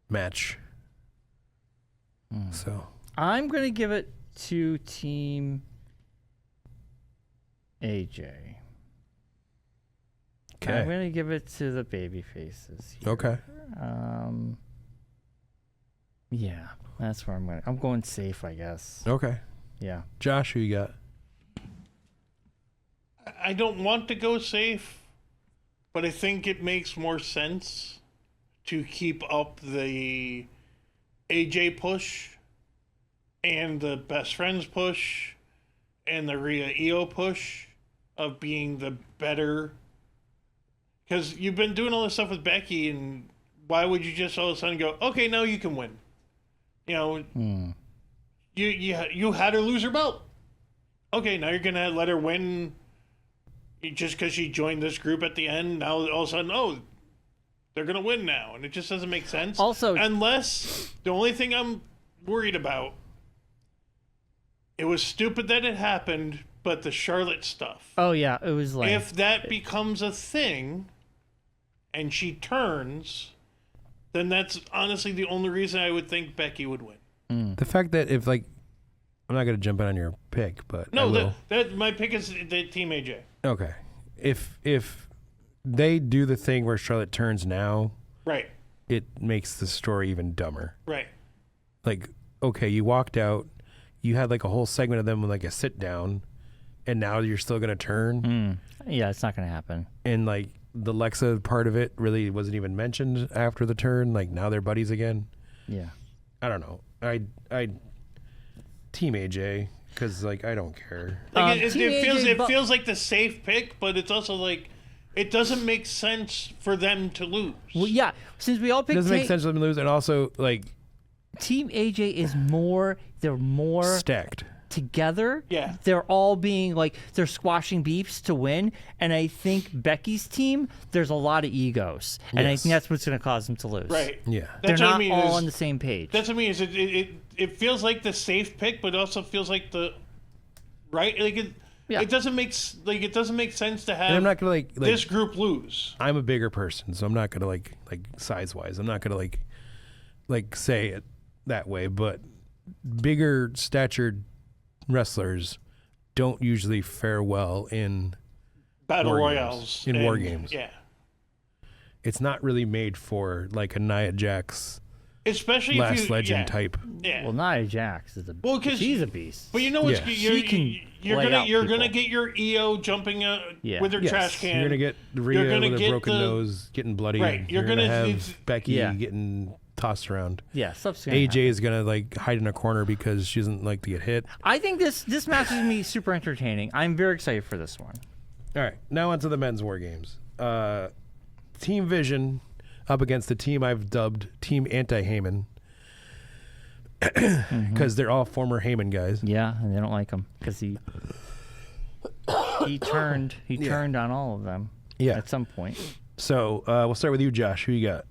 match. So I'm gonna give it to Team AJ. I'm okay, gonna give it to the baby faces. Here. okay. Yeah, that's where I'm going safe, I guess. Okay. Yeah. Josh, who you got? I don't want to go safe, but I think it makes more sense to keep up the AJ push and the best friends push and the Rhea Io push of being the better. Because you've been doing all this stuff with Becky, and why would you just all of a sudden go, okay, now you can win? You know, you had her lose her belt. Okay, now you're gonna let her win just because she joined this group at the end. Now all of a sudden, oh, they're gonna win now, and it just doesn't make sense. Also- unless the only thing I'm worried about, it was stupid that it happened, but the Charlotte stuff. Oh yeah, it was like If that becomes a thing, and she turns, then that's honestly the only reason I would think Becky would win. The fact that if like, I'm not going to jump in on your pick, but I No, will. that my pick is the Team AJ. Okay. If they do the thing where Charlotte turns now, Right, it makes the story even dumber. right. Like, okay, you walked out, you had like a whole segment of them with like a sit down, and now you're still gonna turn, yeah, it's not gonna happen. and like the Lexa part of it really wasn't even mentioned after the turn. Like now they're buddies again. Yeah. I don't know. I team AJ because like I don't care. Like it Team feels AJ, it feels like the safe pick, but it's also like it doesn't make sense for them to lose. Well, yeah. Since we all It picked doesn't make sense for them to lose, and also like Team AJ is more. They're more stacked. together. Yeah. They're all being like they're squashing beefs to win, and I think Becky's team. There's a lot of egos, and I Yes. think that's what's going to cause them to lose. Right. Yeah. They're That's what not I mean. all is- on the same page. That's what I mean. Is it feels like the safe pick, but it also feels like the right. Like Yeah. it doesn't make it doesn't make sense to have And I'm not gonna like this group lose. I'm a bigger person, so I'm not gonna like size wise. I'm not gonna like say it that way, but bigger statured wrestlers don't usually fare well in Battle War royales games. In war and- games. Yeah. it's not really made for like a Nia Jax Especially if Last you, Legend yeah, type. Yeah. well, Nia Jax is a. Well, 'cause- she's a beast. But you know what's Yeah. you're, She can you're lay gonna out you're gonna people. get your EO jumping Yeah. with her Yes, trash can. You're gonna get You're Rhea gonna with a get broken the- nose getting bloody. Right, you're gonna gonna- have it's- Becky Yeah. getting tossed around. Yeah, stuff's gonna AJ happen. is gonna like hide in a corner because she doesn't like to get hit. I think this match is gonna be super entertaining. I'm very excited for this one. All right, now on to the men's war games. Team Vision up against the team I've dubbed Team Anti-Heyman because they're all former Heyman guys. Yeah, and they don't like him because he turned on all of them. Yeah. At some point. So we'll start with you, Josh. Who you got?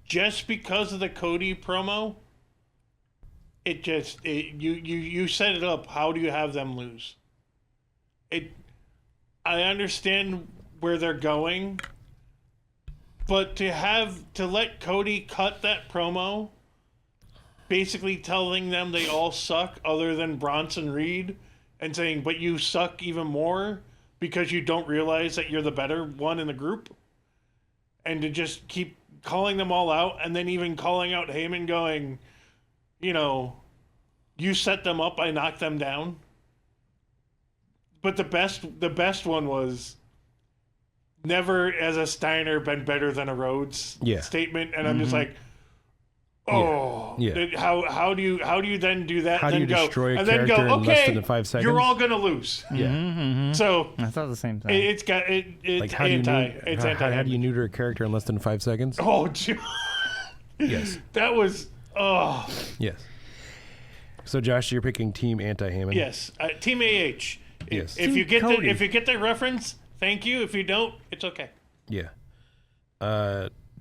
Just because of the Cody promo, you set it up. How do you have them lose? I understand where they're going, but to let Cody cut that promo, basically telling them they all suck other than Bronson Reed, and saying, but you suck even more because you don't realize that you're the better one in the group, and to just keep calling them all out, and then even calling out Heyman going, you set them up, I knocked them down. But the best one was never as a Steiner been better than a Rhodes statement, and I'm just like, Yeah. how do you then do that? How do then you go, destroy a and then go, character in less okay, than 5 seconds? you're all gonna lose. Yeah. So I thought the same thing. it's got it. It's Like how do you anti. how do you neuter a character in less than 5 seconds? Oh, dude. Yes. That was Yes. So Josh, you're picking Team Anti-Heyman. yes. Team AH. Yes. If you Team get Cody. if you get the reference, thank you. If you don't, it's okay. Yeah.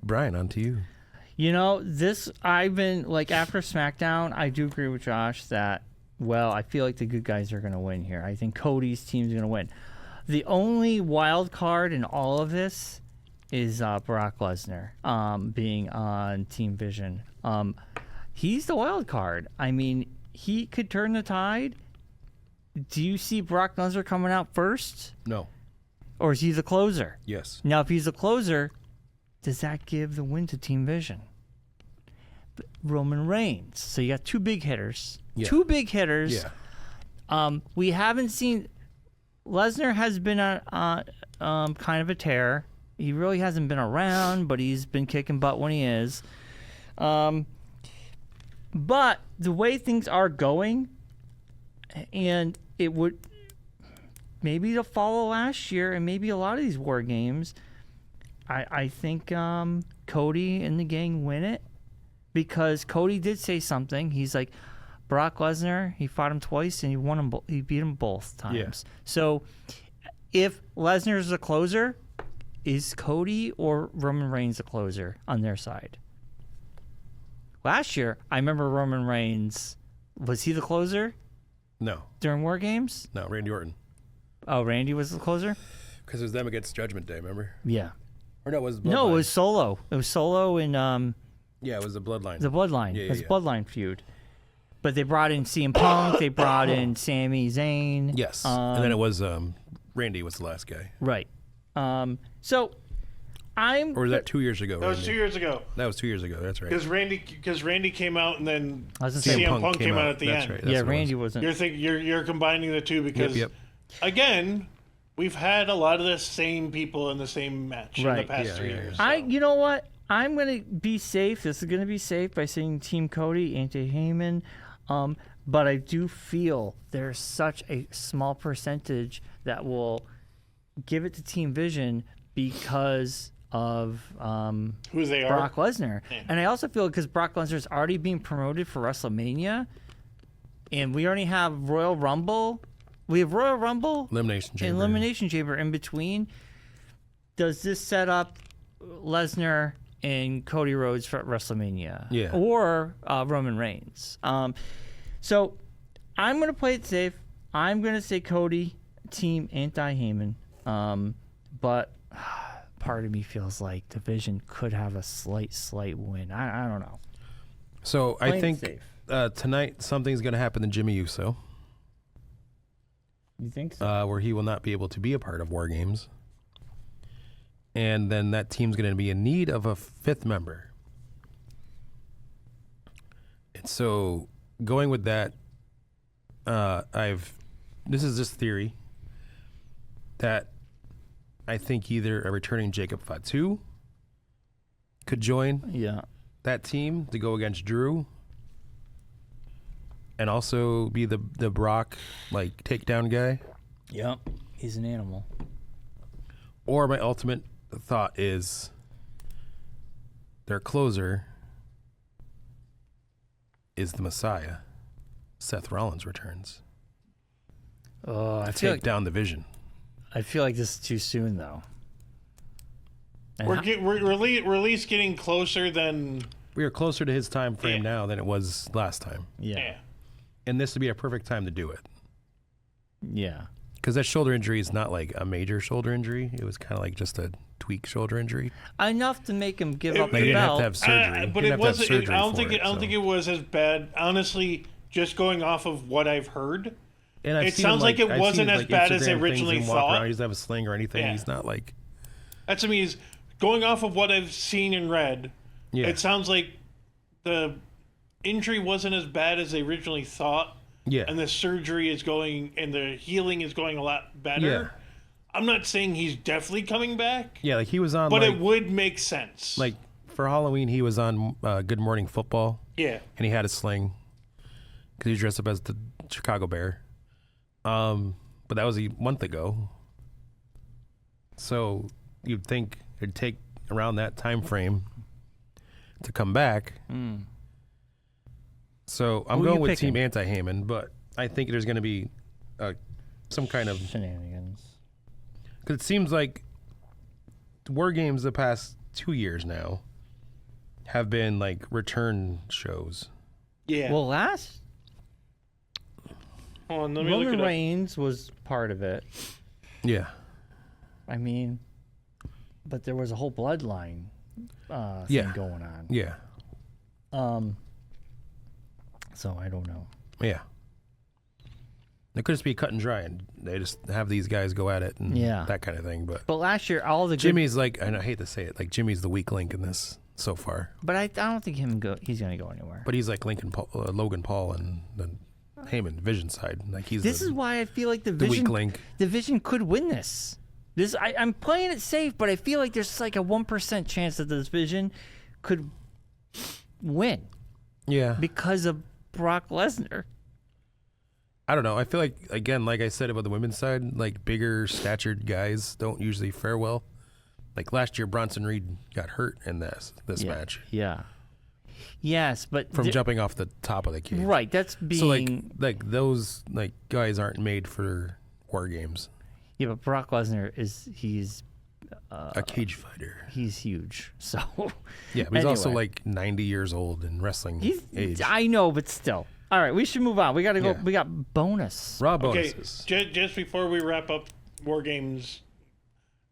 Brian, on to you. I've been like after SmackDown, I do agree with Josh that I feel like the good guys are going to win here. I think Cody's team's going to win. The only wild card in all of this is Brock Lesnar being on Team Vision. He's the wild card. I mean, he could turn the tide. Do you see Brock Lesnar coming out first, No. or is he the closer? Yes. Now, if he's the closer, does that give the win to Team Vision? Roman Reigns. So you got two big hitters. Yeah. Two big hitters. Yeah. We haven't seen. Lesnar has been on kind of a tear. He really hasn't been around, but he's been kicking butt when he is. But the way things are going, and it would maybe to follow last year, and maybe a lot of these war games, I think Cody and the gang win it, because Cody did say something. He's like, Brock Lesnar, he fought him twice and he won him. He beat him both times. Yeah. So if Lesnar's the closer, is Cody or Roman Reigns the closer on their side? Last year, I remember Roman Reigns. Was he the closer No. during War Games? No. Randy Orton. Oh, Randy was the closer? Because it was them against Judgment Day. Remember? Yeah. Or no, it was Bloodline. No, it was Solo. It was Solo in Yeah, it was the Bloodline. the Bloodline. Yeah, It was yeah. Bloodline feud. But they brought in CM Punk. They brought in Sami Zayn. Yes. And then it was Randy was the last guy. Right. So I'm. Or was that 2 years ago? That was Randy? 2 years ago. That was 2 years ago. That's right. Because Randy came out and then I was gonna say, CM Punk came out at the That's end. right. That's yeah, what it Randy was. wasn't. You're combining the two because Yep. again, we've had a lot of the same people in the same match in the Right. past Yeah, 3 yeah, years. yeah. You know what? I'm going to be safe. This is going to be safe by saying Team Cody, anti-Heyman. But I do feel there's such a small percentage that will give it to Team Vision because of Who they are. Brock Lesnar. Yeah. And I also feel because Brock Lesnar is already being promoted for WrestleMania, and we already have Royal Rumble. We have Royal Rumble, Elimination Chamber. and Elimination Chamber in between. Does this set up Lesnar and Cody Rhodes for WrestleMania? Yeah. Or Roman Reigns? So I'm going to play it safe. I'm going to say Cody, Team Anti-Heyman. But part of me feels like Division could have a slight win. I don't know. So I Playing think safe. tonight something's going to happen to Jimmy Uso, You think so? where he will not be able to be a part of War Games. And then that team's going to be in need of a fifth member. And so going with that, this is just theory that I think either a returning Jacob Fatu could join Yeah. that team to go against Drew, and also be the Brock like takedown guy. Yep. He's an animal. Or my ultimate thought is their closer is the Messiah. Seth Rollins returns. Oh, I Take down the Vision. I feel like this is too soon though. And We're at least getting closer than. We are closer to his time frame Yeah. now than it was last time. yeah. And this would be a perfect time to do it. Yeah. Because that shoulder injury is not like a major shoulder injury. It was kind of like just a tweak shoulder injury. Enough to make him give up Like, the he didn't have belt. to have surgery. But He it didn't have to have wasn't. surgery I don't for think. I don't think it was as bad. Honestly, just going off of what I've heard, And I've It seen sounds him, like it I've wasn't seen, as bad as they Instagram things originally of him walk thought. around. He doesn't have a sling or anything. Yeah. He's not like. that's to me is going off of what I've seen and read. Yeah. It sounds like the injury wasn't as bad as they originally thought, Yeah. and the surgery is going and the healing is going a lot better. Yeah. I'm not saying he's definitely coming back, Yeah, like he was on. but like, it would make sense. like for Halloween, he was on Good Morning Football, yeah, and he had a sling because he was dressed up as the Chicago Bear. But that was a month ago. So you'd think it'd take around that time frame to come back. So I'm Who are going you with picking? Team Anti-Heyman, but I think there's going to be some kind of... Shenanigans. Because it seems like War Games the past 2 years now have been like return shows. yeah. Well, last Hold on, let me look Roman it up. Reigns was part of it. Yeah. I mean, but there was a whole bloodline thing Yeah. going on. Yeah. So I don't know. Yeah. It could just be cut and dry, and they just have these guys go at it and Yeah. that kind of thing. But But last year, all the good, Jimmy's like, and I hate to say it, like Jimmy's the weak link in this so far. but I don't think he's going to go anywhere. But he's like Logan Paul and the Heyman Vision side. Like he's This is why I feel like the the weak Vision link. could win this. I'm playing it safe, but I feel like there's like a 1% chance that the Vision could win Yeah. because of Brock Lesnar. I don't know. I feel like, again, like I said about the women's side, like bigger statured guys don't usually fare well. Like last year, Bronson Reed got hurt in this match Yeah. Yes, but from jumping off the top of the cage. right. That's being So like those like guys aren't made for War Games. yeah, but Brock Lesnar he's A cage fighter. he's huge. So Yeah, but he's also Anyway. like 90 years old in wrestling age. I know, but still. All right, we should move on. We got to go. Yeah. We got bonus. Raw Okay, bonuses. just before we wrap up War Games,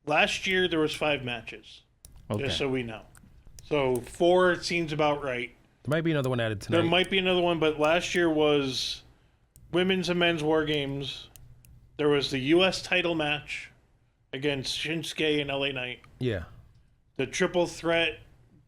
last year there was 5 matches. Okay. Just so we know. So 4 seems about right. There might be another one added tonight. There might be another one, but last year was women's and men's War Games. There was the U.S. title match against Shinsuke and LA Knight. Yeah. The triple threat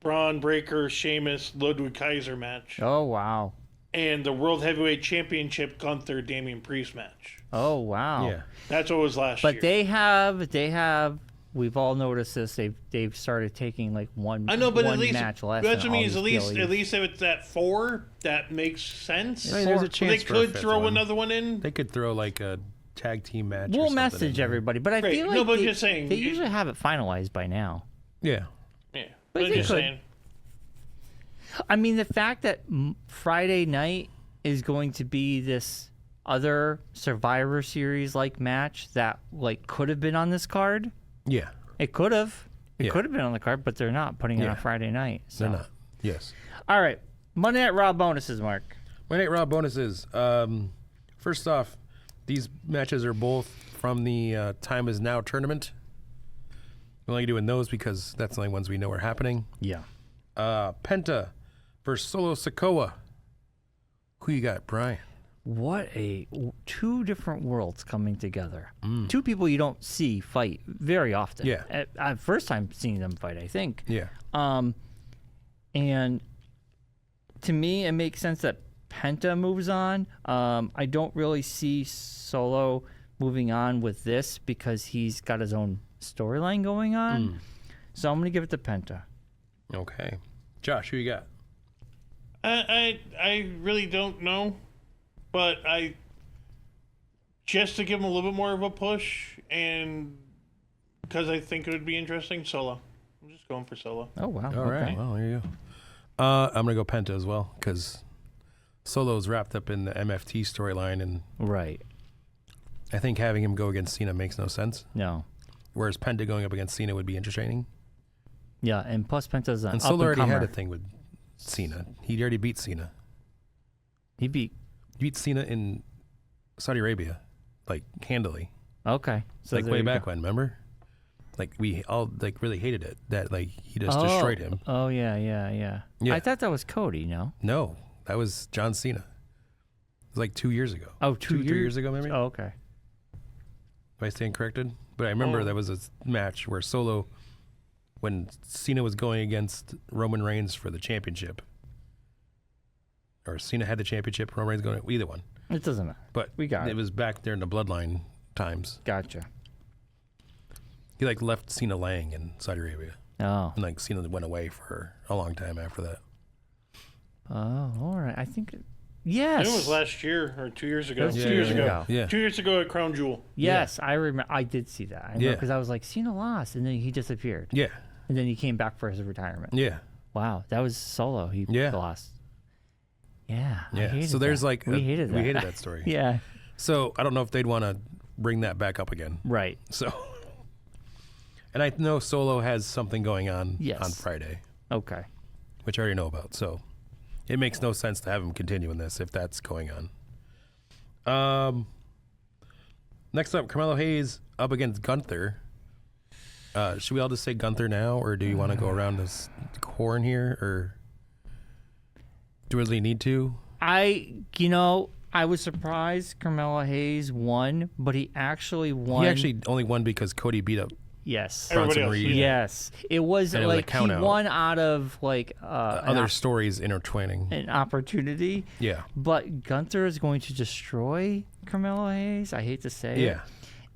Braun Breaker, Sheamus, Ludwig Kaiser match. Oh wow. And the World Heavyweight Championship Gunther Damian Priest match. Oh wow. Yeah. That's what was last year. But they have we've all noticed this. They've started taking like one. I know, but one at least match less. that's than what I all mean. Is these at PLEs. least if it's at 4, that makes sense. I mean, there's a But chance they for a could fifth throw one. another one in. They could throw like a tag team match. or We'll something in message there. everybody, but I Right. feel No, like but I'm they, just saying, they you- usually have it finalized by now. Yeah. Yeah, But I'm they just could. saying. I mean, the fact that Friday night is going to be this other Survivor Series like match that like could have been on this card. Yeah. It could have. It Yeah. could have been on the card, but they're not putting it Yeah. on Friday night. So. They're not. Yes. All right, Monday Night Raw bonuses, Mark. Monday Night Raw bonuses. First off, these matches are both from the Time Is Now tournament. We're only doing those because that's the only ones we know are happening. Yeah. Penta versus Solo Sikoa. Who you got, Brian? What two different worlds coming together. Two people you don't see fight very often. Yeah. First time seeing them fight, I think. Yeah. And to me, it makes sense that Penta moves on. I don't really see Solo moving on with this because he's got his own storyline going on. So I'm going to give it to Penta. Okay. Josh, who you got? I really don't know, but just to give him a little bit more of a push, and because I think it would be interesting, Solo. I'm just going for Solo. Oh, wow. All right. Well, there you go. I'm going to go Penta as well because Solo's wrapped up in the MFT storyline, and Right. I think having him go against Cena makes no sense. No. Whereas Penta going up against Cena would be entertaining. Yeah, and plus Penta's an And Solo already up-and-comer. had a thing with Cena. He already beat Cena. He beat... He beat Cena in Saudi Arabia, like handily, Okay. So like there way you back go. when. Remember? Like we all like really hated it that like he just destroyed him. Oh, yeah. Yeah. I thought that was Cody, no? No, that was John Cena. It was like 2 years ago. Oh, 3 years ago, maybe. Oh, okay. Am I staying corrected? But I remember there was a match where Solo, when Cena was going against Roman Reigns for the championship, or Cena had the championship, Roman Reigns going either one. It doesn't matter. But We got it. was back there in the Bloodline times. Gotcha. He like left Cena laying in Saudi Arabia, Oh. and like Cena went away for a long time after that. Oh, all right. I think... I Yes. think it was last year or 2 years ago. It was 2 2 years years ago. ago. Yeah. 2 years ago at Crown Jewel. Yes, I remember. I did see that. I know Yeah. because I was like, Cena lost, and then he disappeared, Yeah. and then he came back for his retirement. Yeah. Wow, that was Solo. He Yeah. lost. Yeah. I Yeah. hated So there's that. like we hated that. we hated that story. Yeah. So I don't know if they'd want to bring that back up again. Right. So, and I know Solo has something going on Yes. on Friday, Okay. which I already know about. So it makes no sense to have him continue in this if that's going on. Next up, Carmelo Hayes up against Gunther. Should we all just say Gunther now, or do you want to go around this horn here, or do we really need to? I was surprised Carmelo Hayes won, but he actually won. He actually only won because Cody beat up Yes. Everybody Bronson else, Reed. yeah. Yes. It was And it was a like he count out. won out of like Other stories intertwining. an opportunity. Yeah. But Gunther is going to destroy Carmelo Hayes. I hate to say Yeah. it.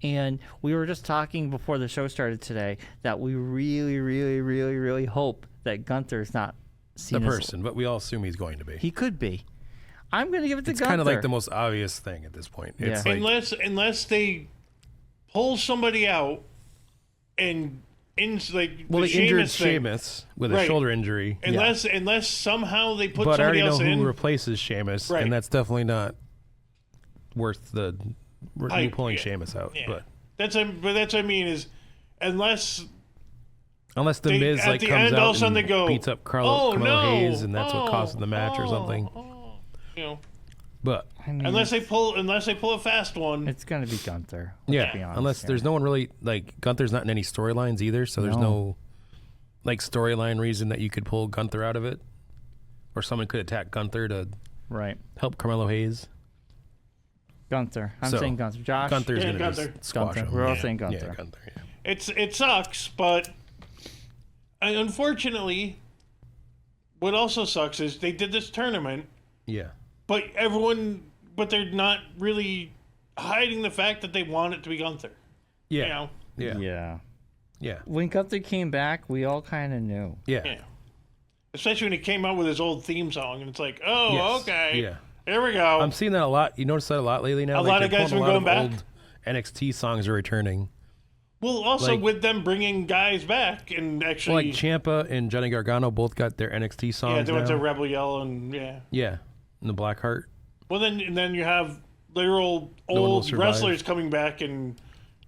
And we were just talking before the show started today that we really, really, really, really hope that Gunther's not The seen as... person, but we all assume he's going to be. He could be. I'm going to give it to It's Gunther. kind of like the most obvious thing at this point. It's Yeah. like, Unless they pull somebody out and well, the they injured Sheamus thing. Sheamus with a Right. shoulder injury. Unless somehow they put But I already somebody know else who in. replaces Sheamus, Right. and that's definitely not worth the I- pulling yeah. Sheamus out. Yeah. But That's what I mean is, unless unless the they, Miz at like the comes end all out of a sudden and they go, beats up oh, Carmelo no, Hayes, and that's what cost him the match or something. You know, But I mean, unless they pull a fast one. it's going to be Gunther. Let's be yeah, honest unless here. there's no one really like Gunther's not in any storylines either, so there's no like storyline reason that you could pull Gunther out of it, or someone could attack Gunther to Right. help Carmelo Hayes. Gunther. I'm So, saying Gunther. Josh? Gunther's Yeah, gonna Gunther. just squash Gunther. him. We're all Yeah. saying Gunther. Yeah, Gunther. Yeah. It sucks, but unfortunately, what also sucks is they did this tournament, Yeah. but they're not really hiding the fact that they want it to be Gunther. Yeah. You know, Yeah. Yeah. Yeah. when Gunther came back, we all kind of knew. Yeah. Yeah. Especially when he came out with his old theme song, and it's like, oh, Yes. okay. Yeah. Here we go. I'm seeing that a lot. You notice that a lot lately now? A lot of they're guys pulling have been going old NXT songs are returning. Well, also Like- with them bringing guys back and actually, Like Ciampa and Johnny Gargano both got their NXT songs yeah, they went now. to Rebel Yell and Yeah, and the Blackheart. Well, then you have literal one will old survive. wrestlers coming back and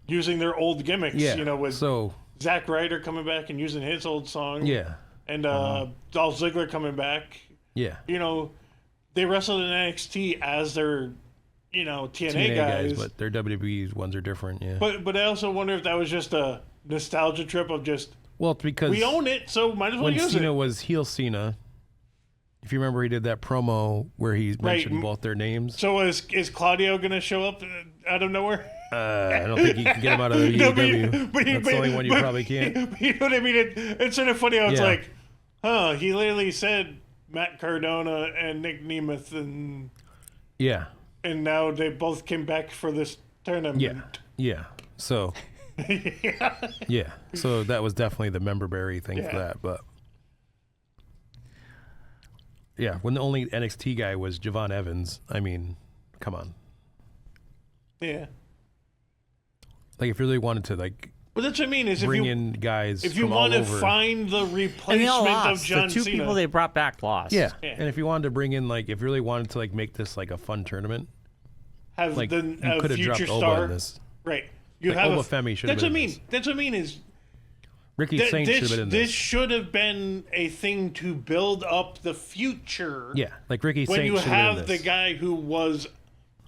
using their old gimmicks. Yeah, You know, with so Zack Ryder coming back and using his old song. yeah, And Dolph Ziggler coming back. yeah. You know, they wrestled in NXT as their, TNA, guys. but their WWE ones are different. Yeah, But I also wonder if that was just a nostalgia trip of just well, it's because we own it, so might as well when use Cena it. was heel Cena, if you remember, he did that promo where he mentioned both their names. So is Claudio gonna show up out of nowhere? I don't think you can get him out of the No, AEW. but That's the only one you probably can't. You know what I mean? It's sort of funny how it's Yeah. like, he literally said Matt Cardona and Nick Nemeth, and Yeah, now they both came back for this tournament. yeah. So yeah, so that was definitely the member-berry thing for Yeah. that, but. Yeah, when the only NXT guy was Javon Evans, I mean, come on. Yeah. Like, if you really wanted to, like, But that's what I mean is bring in guys if you from all want to over. find the And they replacement all of lost. John The two Cena. people they brought back lost. Yeah. Yeah. And if you wanted to bring in, like, if you really wanted to, like, make this, like, a fun tournament, have like, the you could have future dropped Oba star. in this. Right. You Like, have Obafemi should have That's what I been in mean. That's what I mean is Ricky Saint should have been in this this. should have been a thing to build up the future. Yeah, like Ricky When Saint you should have been in have this. the guy who was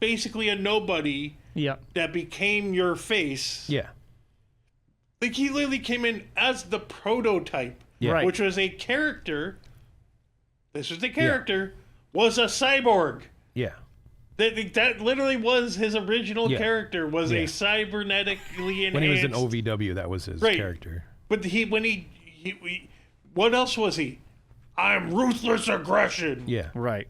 basically a nobody Yep. that became your face. Yeah, Like he literally came in as the prototype, yeah. Right. which was a character. This was the character. Was a cyborg. Yeah. That literally was his original Yeah. character. Was Yeah. a cybernetically enhanced. When he was in OVW, that was his Right. character. But what else was he? I'm ruthless aggression. Yeah. Right.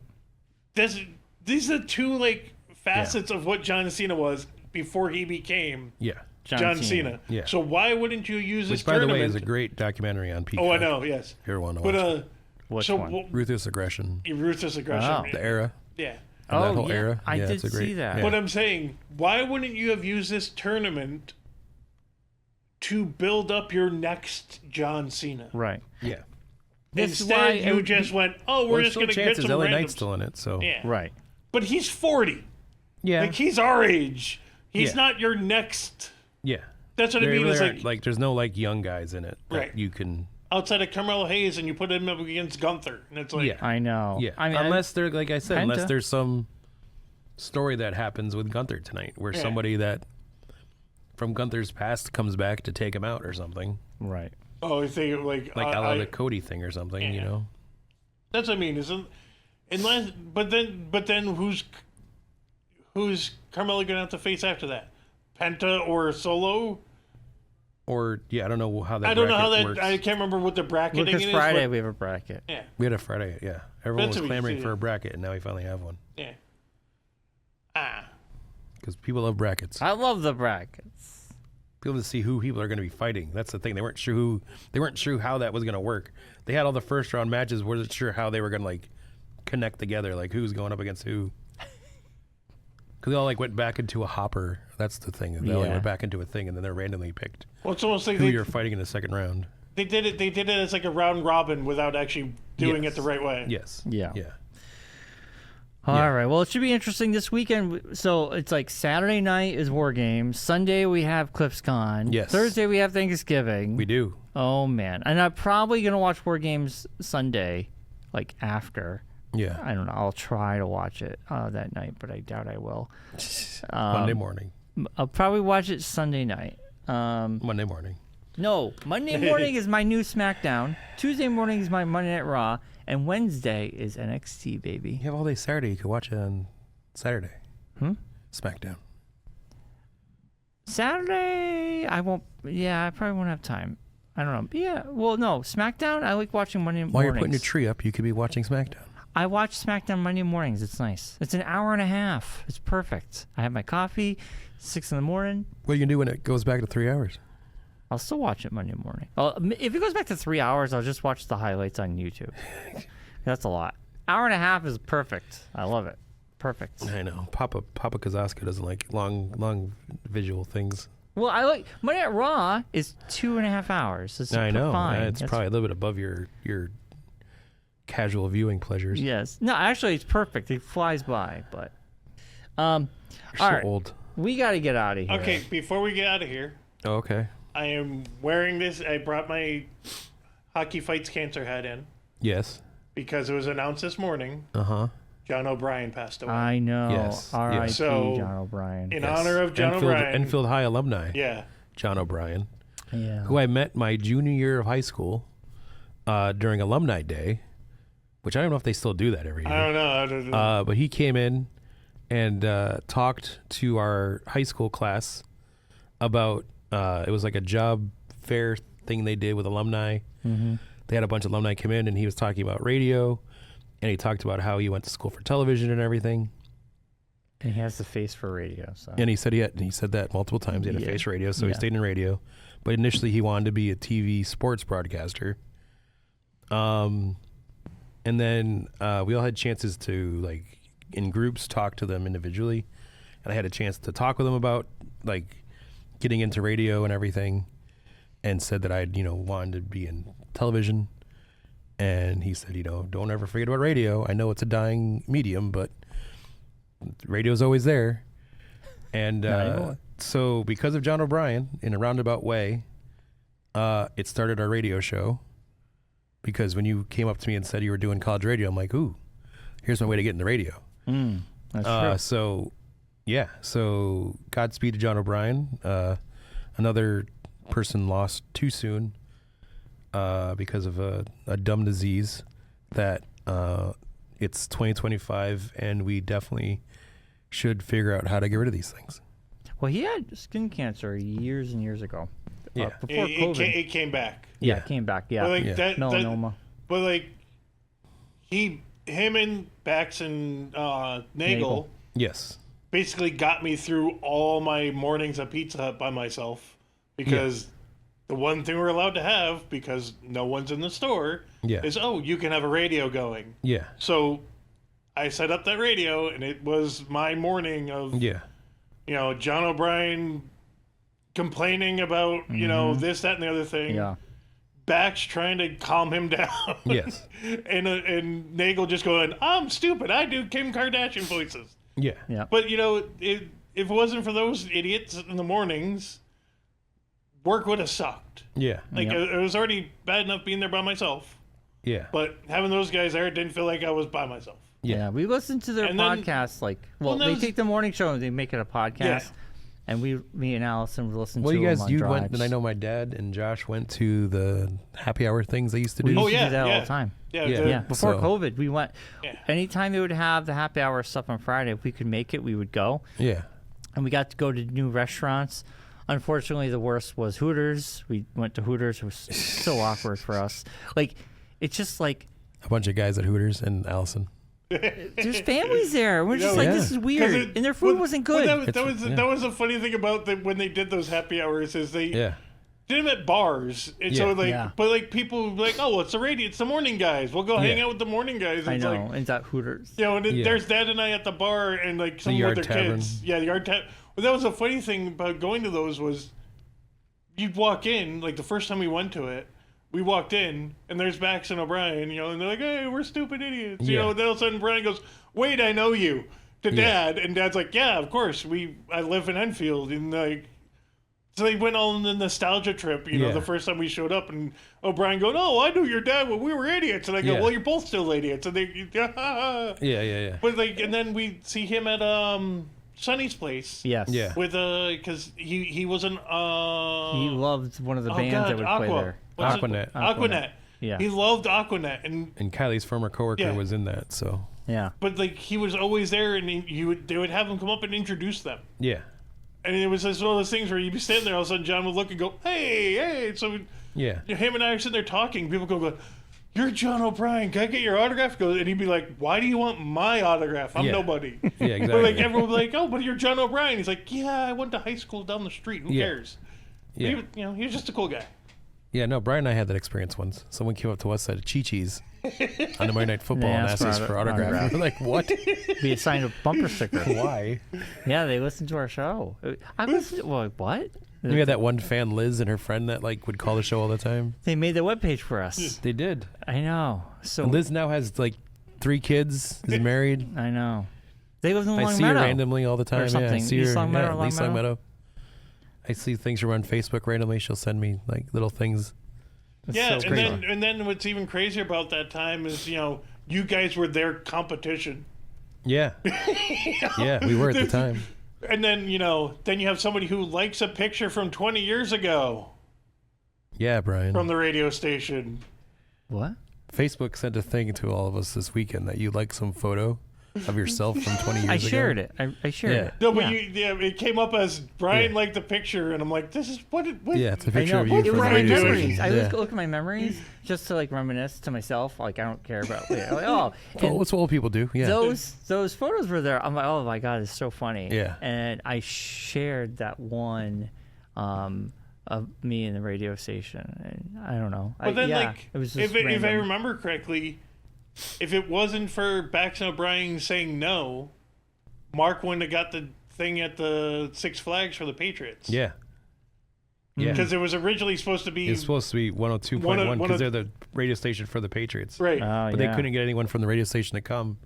These are two like facets of what John Cena was before he became Yeah. John Cena. Yeah. So why wouldn't you use this Which, by the tournament? way, is a great documentary on Peacock. Oh, I know. Yes. If you ever want to But watch it. Which so one? Ruthless Aggression. ruthless aggression. Oh. The era. Yeah. Of that Oh, whole yeah. era. I Yeah, did it's a great, see that. Yeah. But I'm saying, why wouldn't you have used this tournament to build up your next John Cena? Right. yeah. This is why Instead, it you would just be- went, oh, Well, we're there's just still going to get chances some LA randoms. Knight's still in it, so. Yeah. Right. But he's 40. Yeah. Like, he's our age. He's Yeah. not your next... yeah. That's what I There mean. really Is aren't, like, there's no, like, young guys in it that Right. you can. outside of Carmelo Hayes, and you put him up against Gunther, and it's like, Yeah. I know. Yeah. I mean, unless there, like I said, unless Penta. there's some story that happens with Gunther tonight where Yeah. somebody that from Gunther's past comes back to take him out or something. right. oh, you think like Like a la I- the Cody thing or something, you Yeah. know? That's what I mean. Isn't unless, but then who's Carmelo gonna have to face after that? Penta or Solo? Or, yeah, I don't know how that I don't know how bracket that. works. I can't remember what the bracketing Lucas is. Friday, but- we have a bracket. yeah, We had a Friday, yeah. Everyone That's was what we clamoring see. for a bracket, and now we finally have one. yeah. Ah, Because people love brackets. I love the brackets. People to see who people are going to be fighting. That's the thing. They weren't sure how that was going to work. They had all the first round matches. Wasn't sure how they were going to like connect together. Like who's going up against who. Because they all like went back into a hopper. That's the thing. They all Yeah. went back into a thing, and then they're randomly picked well, it's almost like who you're fighting in the second round. they did it. They did it as like a round robin without actually doing Yes. it the right way. Yes. Yeah. Yeah. All Yeah. right. Well, it should be interesting this weekend. So it's like Saturday night is War Games. Sunday we have ClipsCon. Yes. Thursday we have Thanksgiving. We do. Oh man. And I'm probably gonna watch War Games Sunday, like after. Yeah. I don't know. I'll try to watch it that night, but I doubt I will. Monday morning. I'll probably watch it Sunday night. Monday morning. No, Monday morning is my new SmackDown. Tuesday morning is my Monday Night Raw, and Wednesday is NXT, baby. You have all day Saturday. You could watch it on Saturday. SmackDown. Saturday, I won't. Yeah, I probably won't have time. I don't know. But yeah, well, no, SmackDown. I like watching Monday mornings. While you're putting your tree up, you could be watching SmackDown. I watch SmackDown Monday mornings. It's nice. It's an hour and a half. It's perfect. I have my coffee, 6 in the morning. What are you going to do when it goes back to 3 hours? I'll still watch it Monday morning. If it goes back to 3 hours, I'll just watch the highlights on YouTube. That's a lot. Hour and a half is perfect. I love it. Perfect. I know. Papa Kazaska doesn't like long visual things. Well, I like Monday Night Raw is 2.5 hours. It's I know. fine. It's probably a little bit above your casual viewing pleasures. Yes. No, actually, it's perfect. It flies by. But You're all so right. old. We got to get out of here. Okay, before we get out of here, Oh, okay. I am wearing this. I brought my Hockey Fights Cancer hat in Yes. because it was announced this morning. Uh-huh. John O'Brien passed away. I know. Yes, R.I.P. yes. So, John O'Brien. in honor of John O'Brien. Enfield High alumni. Yeah. John O'Brien, Yeah. who I met my junior year of high school during Alumni Day, which I don't know if they still do that every year. I don't know. But he came in and talked to our high school class about it was like a job fair thing they did with alumni. Mm-hmm. They had a bunch of alumni come in, and he was talking about radio, and he talked about how he went to school for television and everything. And he has the face for radio. So. And he said he said that multiple times. He had a face for radio, so he Yeah. stayed in radio. But initially, he wanted to be a TV sports broadcaster. And then we all had chances to, like, in groups, talk to them individually. And I had a chance to talk with him about, like, getting into radio and everything, and said that I'd, wanted to be in television. And he said, don't ever forget about radio. I know it's a dying medium, but radio's always there. And so because of John O'Brien, in a roundabout way, it started our radio show. Because when you came up to me and said you were doing college radio, I'm like, ooh, here's my way to get into radio. That's true. So Godspeed to John O'Brien. Another person lost too soon because of a dumb disease that it's 2025, and we definitely should figure out how to get rid of these things. Well, he had skin cancer years and years ago. Yeah. Before COVID. It came back. Yeah, Yeah. it came back. Yeah. But like Yeah. Melanoma. but like him and Bax and Nagel Nagel. Yes. basically got me through all my mornings at Pizza Hut by myself because the one thing we're allowed to have, because no one's in the store, is you can have a radio going. Yeah. So I set up that radio, and it was my morning of John O'Brien complaining about this, that, and the other thing. Yeah. Bax trying to calm him down. Yes. and Nagel just going, I'm stupid. I do Kim Kardashian voices. Yeah. Yeah. But if it wasn't for those idiots in the mornings, work would have sucked. Yeah. Like it was already bad enough being there by myself. Yeah. But having those guys there, it didn't feel like I was by myself. Yeah, we listened to their And then- podcast. Well, They those- take the morning show and they make it a podcast. Yeah. And me and Allison would listen Well, to you guys, them on you drives. went, and I know my dad and Josh went to the happy hour things they used to We do. used to yeah, do that all yeah. the time. Yeah. Yeah. Yeah, before So- COVID, we went. Yeah. Anytime they would have the happy hour stuff on Friday, if we could make it, we would go. Yeah. And we got to go to new restaurants. Unfortunately, the worst was Hooters. We went to Hooters. It was so awkward for us. Like, it's just like A bunch of guys at Hooters and Allison. there's families there. We're just Yeah. like, Yeah. this is weird, and their food wasn't good. That was a funny thing about when they did those happy hours is they Yeah. did them at bars, and so Yeah. like, Yeah. but like people would be like, oh, well, it's the radio, it's the morning guys. We'll go hang Yeah. out with the morning guys. I It's know, like, and it's at Hooters. and Yeah. there's Dad and I at the bar, and like some Yard with their Tavern. kids. Yeah, the Yard Tavern. Well, that was a funny thing about going to those was you'd walk in, like the first time we went to it, we walked in, and there's Bax and O'Brien, and they're like, hey, we're stupid idiots. Yeah. And then all of a sudden Brian goes, wait, I know you, to Yeah. Dad. And Dad's like, yeah, of course, I live in Enfield. And like, so they went on the nostalgia trip, Yeah. the first time we showed up, and O'Brien going, oh, I knew your dad when we were idiots. And I go, Yeah. well, you're both still idiots. And they, Yeah. but like, and then we see him at Sonny's place. Yes. Yeah. With because he was an He loved one of the bands that would play there. What's it? Aquanet. Aquanet. Yeah. He loved Aquanet, And Kylie's former coworker Yeah. was in that, so Yeah. but like he was always there, and they would have him come up and introduce them. yeah. And it was just one of those things where you'd be standing there, all of a sudden John would look and go, hey. So Yeah. him and I are sitting there talking. People go, you're John O'Brien. Can I get your autograph? And he'd be like, why do you want my autograph? I'm Yeah. nobody. Yeah, exactly. But like everyone would be like, oh, but you're John O'Brien. He's like, yeah, I went to high school down the street. Who Yeah. cares? Yeah. He was just a cool guy. Yeah, no, Brian and I had that experience once. Someone came up to us at Chi-Chi's on the Monday Night Football and asked us for autograph. We're like, what? We assigned a bumper sticker. Why? Yeah, they listened to our show. I was what? We had that one fan, Liz, and her friend that like would call the show all the time. They made the webpage for us. They did. I know. So And Liz now has like 3 kids, is married. I know. They live in I Long see Meadow. her randomly all the time. Or something. Yeah, I see East her. Long Meadow, Yeah, Long East Long Meadow? Meadow. I see things from her on Facebook randomly. She'll send me like little things. It's Yeah, so and then what's even crazier about that time is you guys were their competition. Yeah. Yeah, we were at the time. And then then you have somebody who likes a picture from 20 years ago Yeah, Brian. from the radio station. What? Facebook sent a thing to all of us this weekend that you like some photo of yourself from 20 years ago. I shared it. I shared Yeah. it. No, but it came up as Brian liked the picture, and I'm like, this is what? Yeah, it's a I picture know. of It you was from the my radio memories. station. I Yeah. look at my memories just to like reminisce to myself. Like I don't care about. Like, oh, Well, and that's what old people do. Yeah. those photos were there. I'm like, oh my god, it's so funny. Yeah. And I shared that one of me in the radio station, and I don't know. But then, it was just if I random. remember correctly, if it wasn't for Bax and O'Brien saying no, Mark wouldn't have got the thing at the Six Flags for the Patriots. Yeah. Yeah. Because it was originally supposed to be It's supposed to be 102.1 because they're the radio station for the Patriots. right. Oh, But yeah. they couldn't get anyone from the radio station to come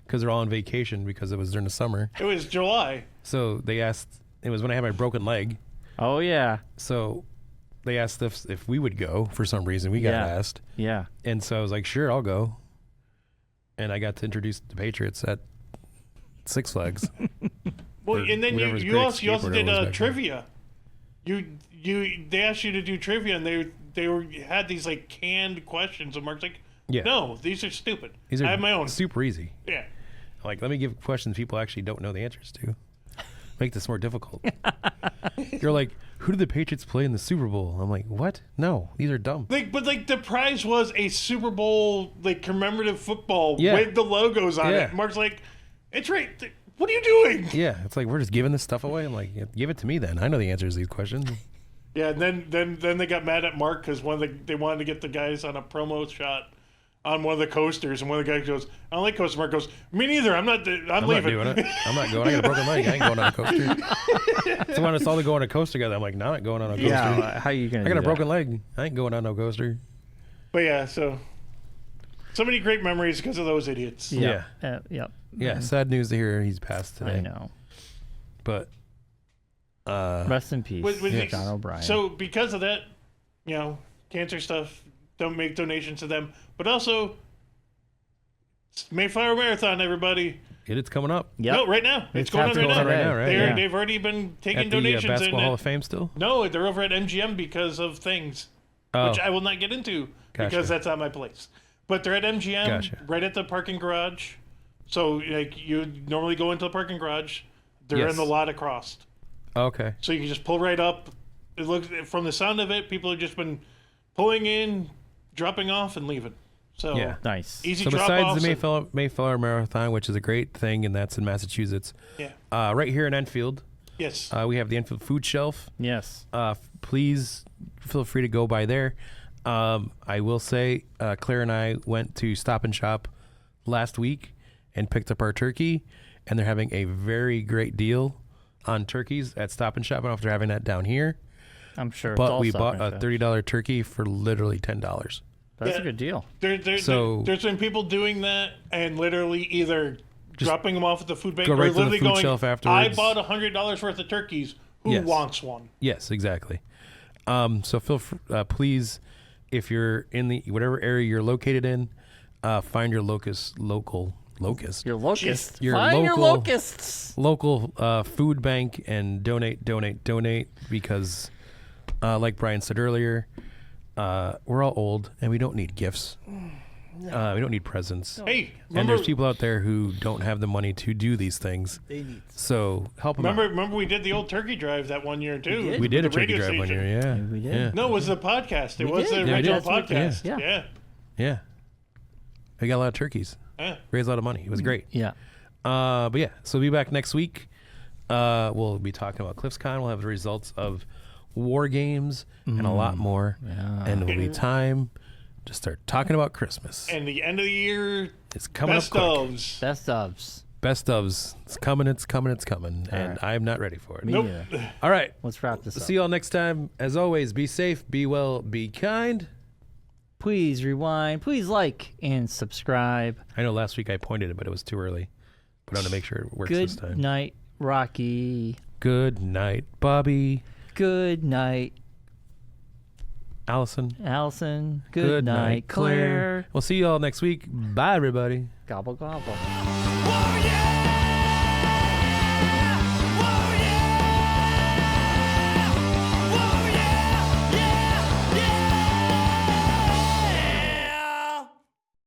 because they're all on vacation because it was during the summer. It was July. So they asked, it was when I had my broken leg. Oh yeah. So they asked if we would go for some reason. We got Yeah. asked. Yeah. And so I was like, sure, I'll go. And I got to introduce the Patriots at Six Flags. Well, Or and then whatever's you Great also Escape, whatever did it was back then. trivia. They asked you to do trivia, and they had these like canned questions, and Mark's like, Yeah. no, these are stupid. These are I have my own. super easy. Yeah. Like, let me give questions people actually don't know the answers to. Make this more difficult. You're like, who did the Patriots play in the Super Bowl? I'm like, what? No, these are dumb. But the prize was a Super Bowl commemorative football Yeah. with the logos on Yeah. it. Mark's like, it's right. What are you doing? Yeah, it's like we're just giving this stuff away. I'm like, yeah, give it to me then. I know the answers to these questions. Yeah, and then they got mad at Mark because they wanted to get the guys on a promo shot on one of the coasters, and one of the guys goes, "I don't like coasters." Mark goes, "Me neither. I'm leaving." I'm not doing it. I'm not going. I got a broken leg. I ain't going on a coaster. So when it's all to go on a coaster together, I'm like, no, I'm not going on a coaster. Yeah. How are you gonna? I got do a that? broken leg. I ain't going on no coaster. But yeah, so many great memories because of those idiots. Yeah. Yep. Yeah, sad news to hear he's passed today. I know. But Rest in peace, John O'Brien. So because of that, cancer stuff, don't make donations to them. But also, Mayflower Marathon, everybody. it's coming up yep. No, right now. It's going on happening right now. right now, right? Yeah. They've already been taking at the donations. Basketball and Hall of Fame still. No, they're over at MGM because of things, Oh, which I will not get into Gotcha. because that's not my place. But they're at MGM, Gotcha. right at the parking garage. So you normally go into the parking garage. They're Yes. in the lot across. okay. So you can just pull right up. It looks from the sound of it, people have just been pulling in, dropping off, and leaving. So Yeah. Nice. easy So drop besides offs. the Mayflower Marathon, which is a great thing, and that's in Massachusetts, Yeah. right here in Enfield, Yes. we have the Enfield Food Shelf. Yes. Please feel free to go by there. I will say, Claire and I went to Stop and Shop last week and picked up our turkey, and they're having a very great deal on turkeys at Stop and Shop. I don't know if they're having that down here, I'm sure. it's but all we Stop bought and a Shop. $30 turkey for literally $10. That's Yeah. a good deal. There's been people doing that and literally either dropping them off at the food bank go or right to the literally food going, shelf I afterwards. bought $100 worth of turkeys. Who Yes. wants one? Yes, exactly. So please, if you're in the whatever area you're located in, find your local Your locusts. Your Find your local- locusts. local food bank and donate because, like Brian said earlier, we're all old and we don't need gifts. We don't need presents. Hey, And remember, there's people out there who don't have the money to do these things. So help them out. remember we did the old turkey drive that one year too. We did a with the turkey radio drive one station. year, yeah. We did. Yeah. No, it was the podcast. It We was did. the Yeah, we original did. podcast. Yeah. Yeah. Yeah. We got a lot of turkeys. Yeah. Raised a lot of money. It was great. Yeah. But yeah, so we'll be back next week. We'll be talking about CliffsCon. We'll have the results of War Games, and a lot more. Yeah. And it'll be time to start talking about Christmas. And the end of the year, It's coming best up quick. ofs. Best ofs. Best ofs. It's coming, it's coming, it's coming. And right. I'm not ready for it. Me Nope. neither. All right. Let's wrap this up. See you all next time. As always, be safe, be well, be kind. Please rewind. Please like and subscribe. I know last week I pointed it, but it was too early. But I'm going to make sure it works Good this time. night, Rocky. Good night, Bobby. Good night, Allison. Allison. Good night, Claire. We'll see you all next week. Bye, everybody. Gobble, gobble. Oh, yeah!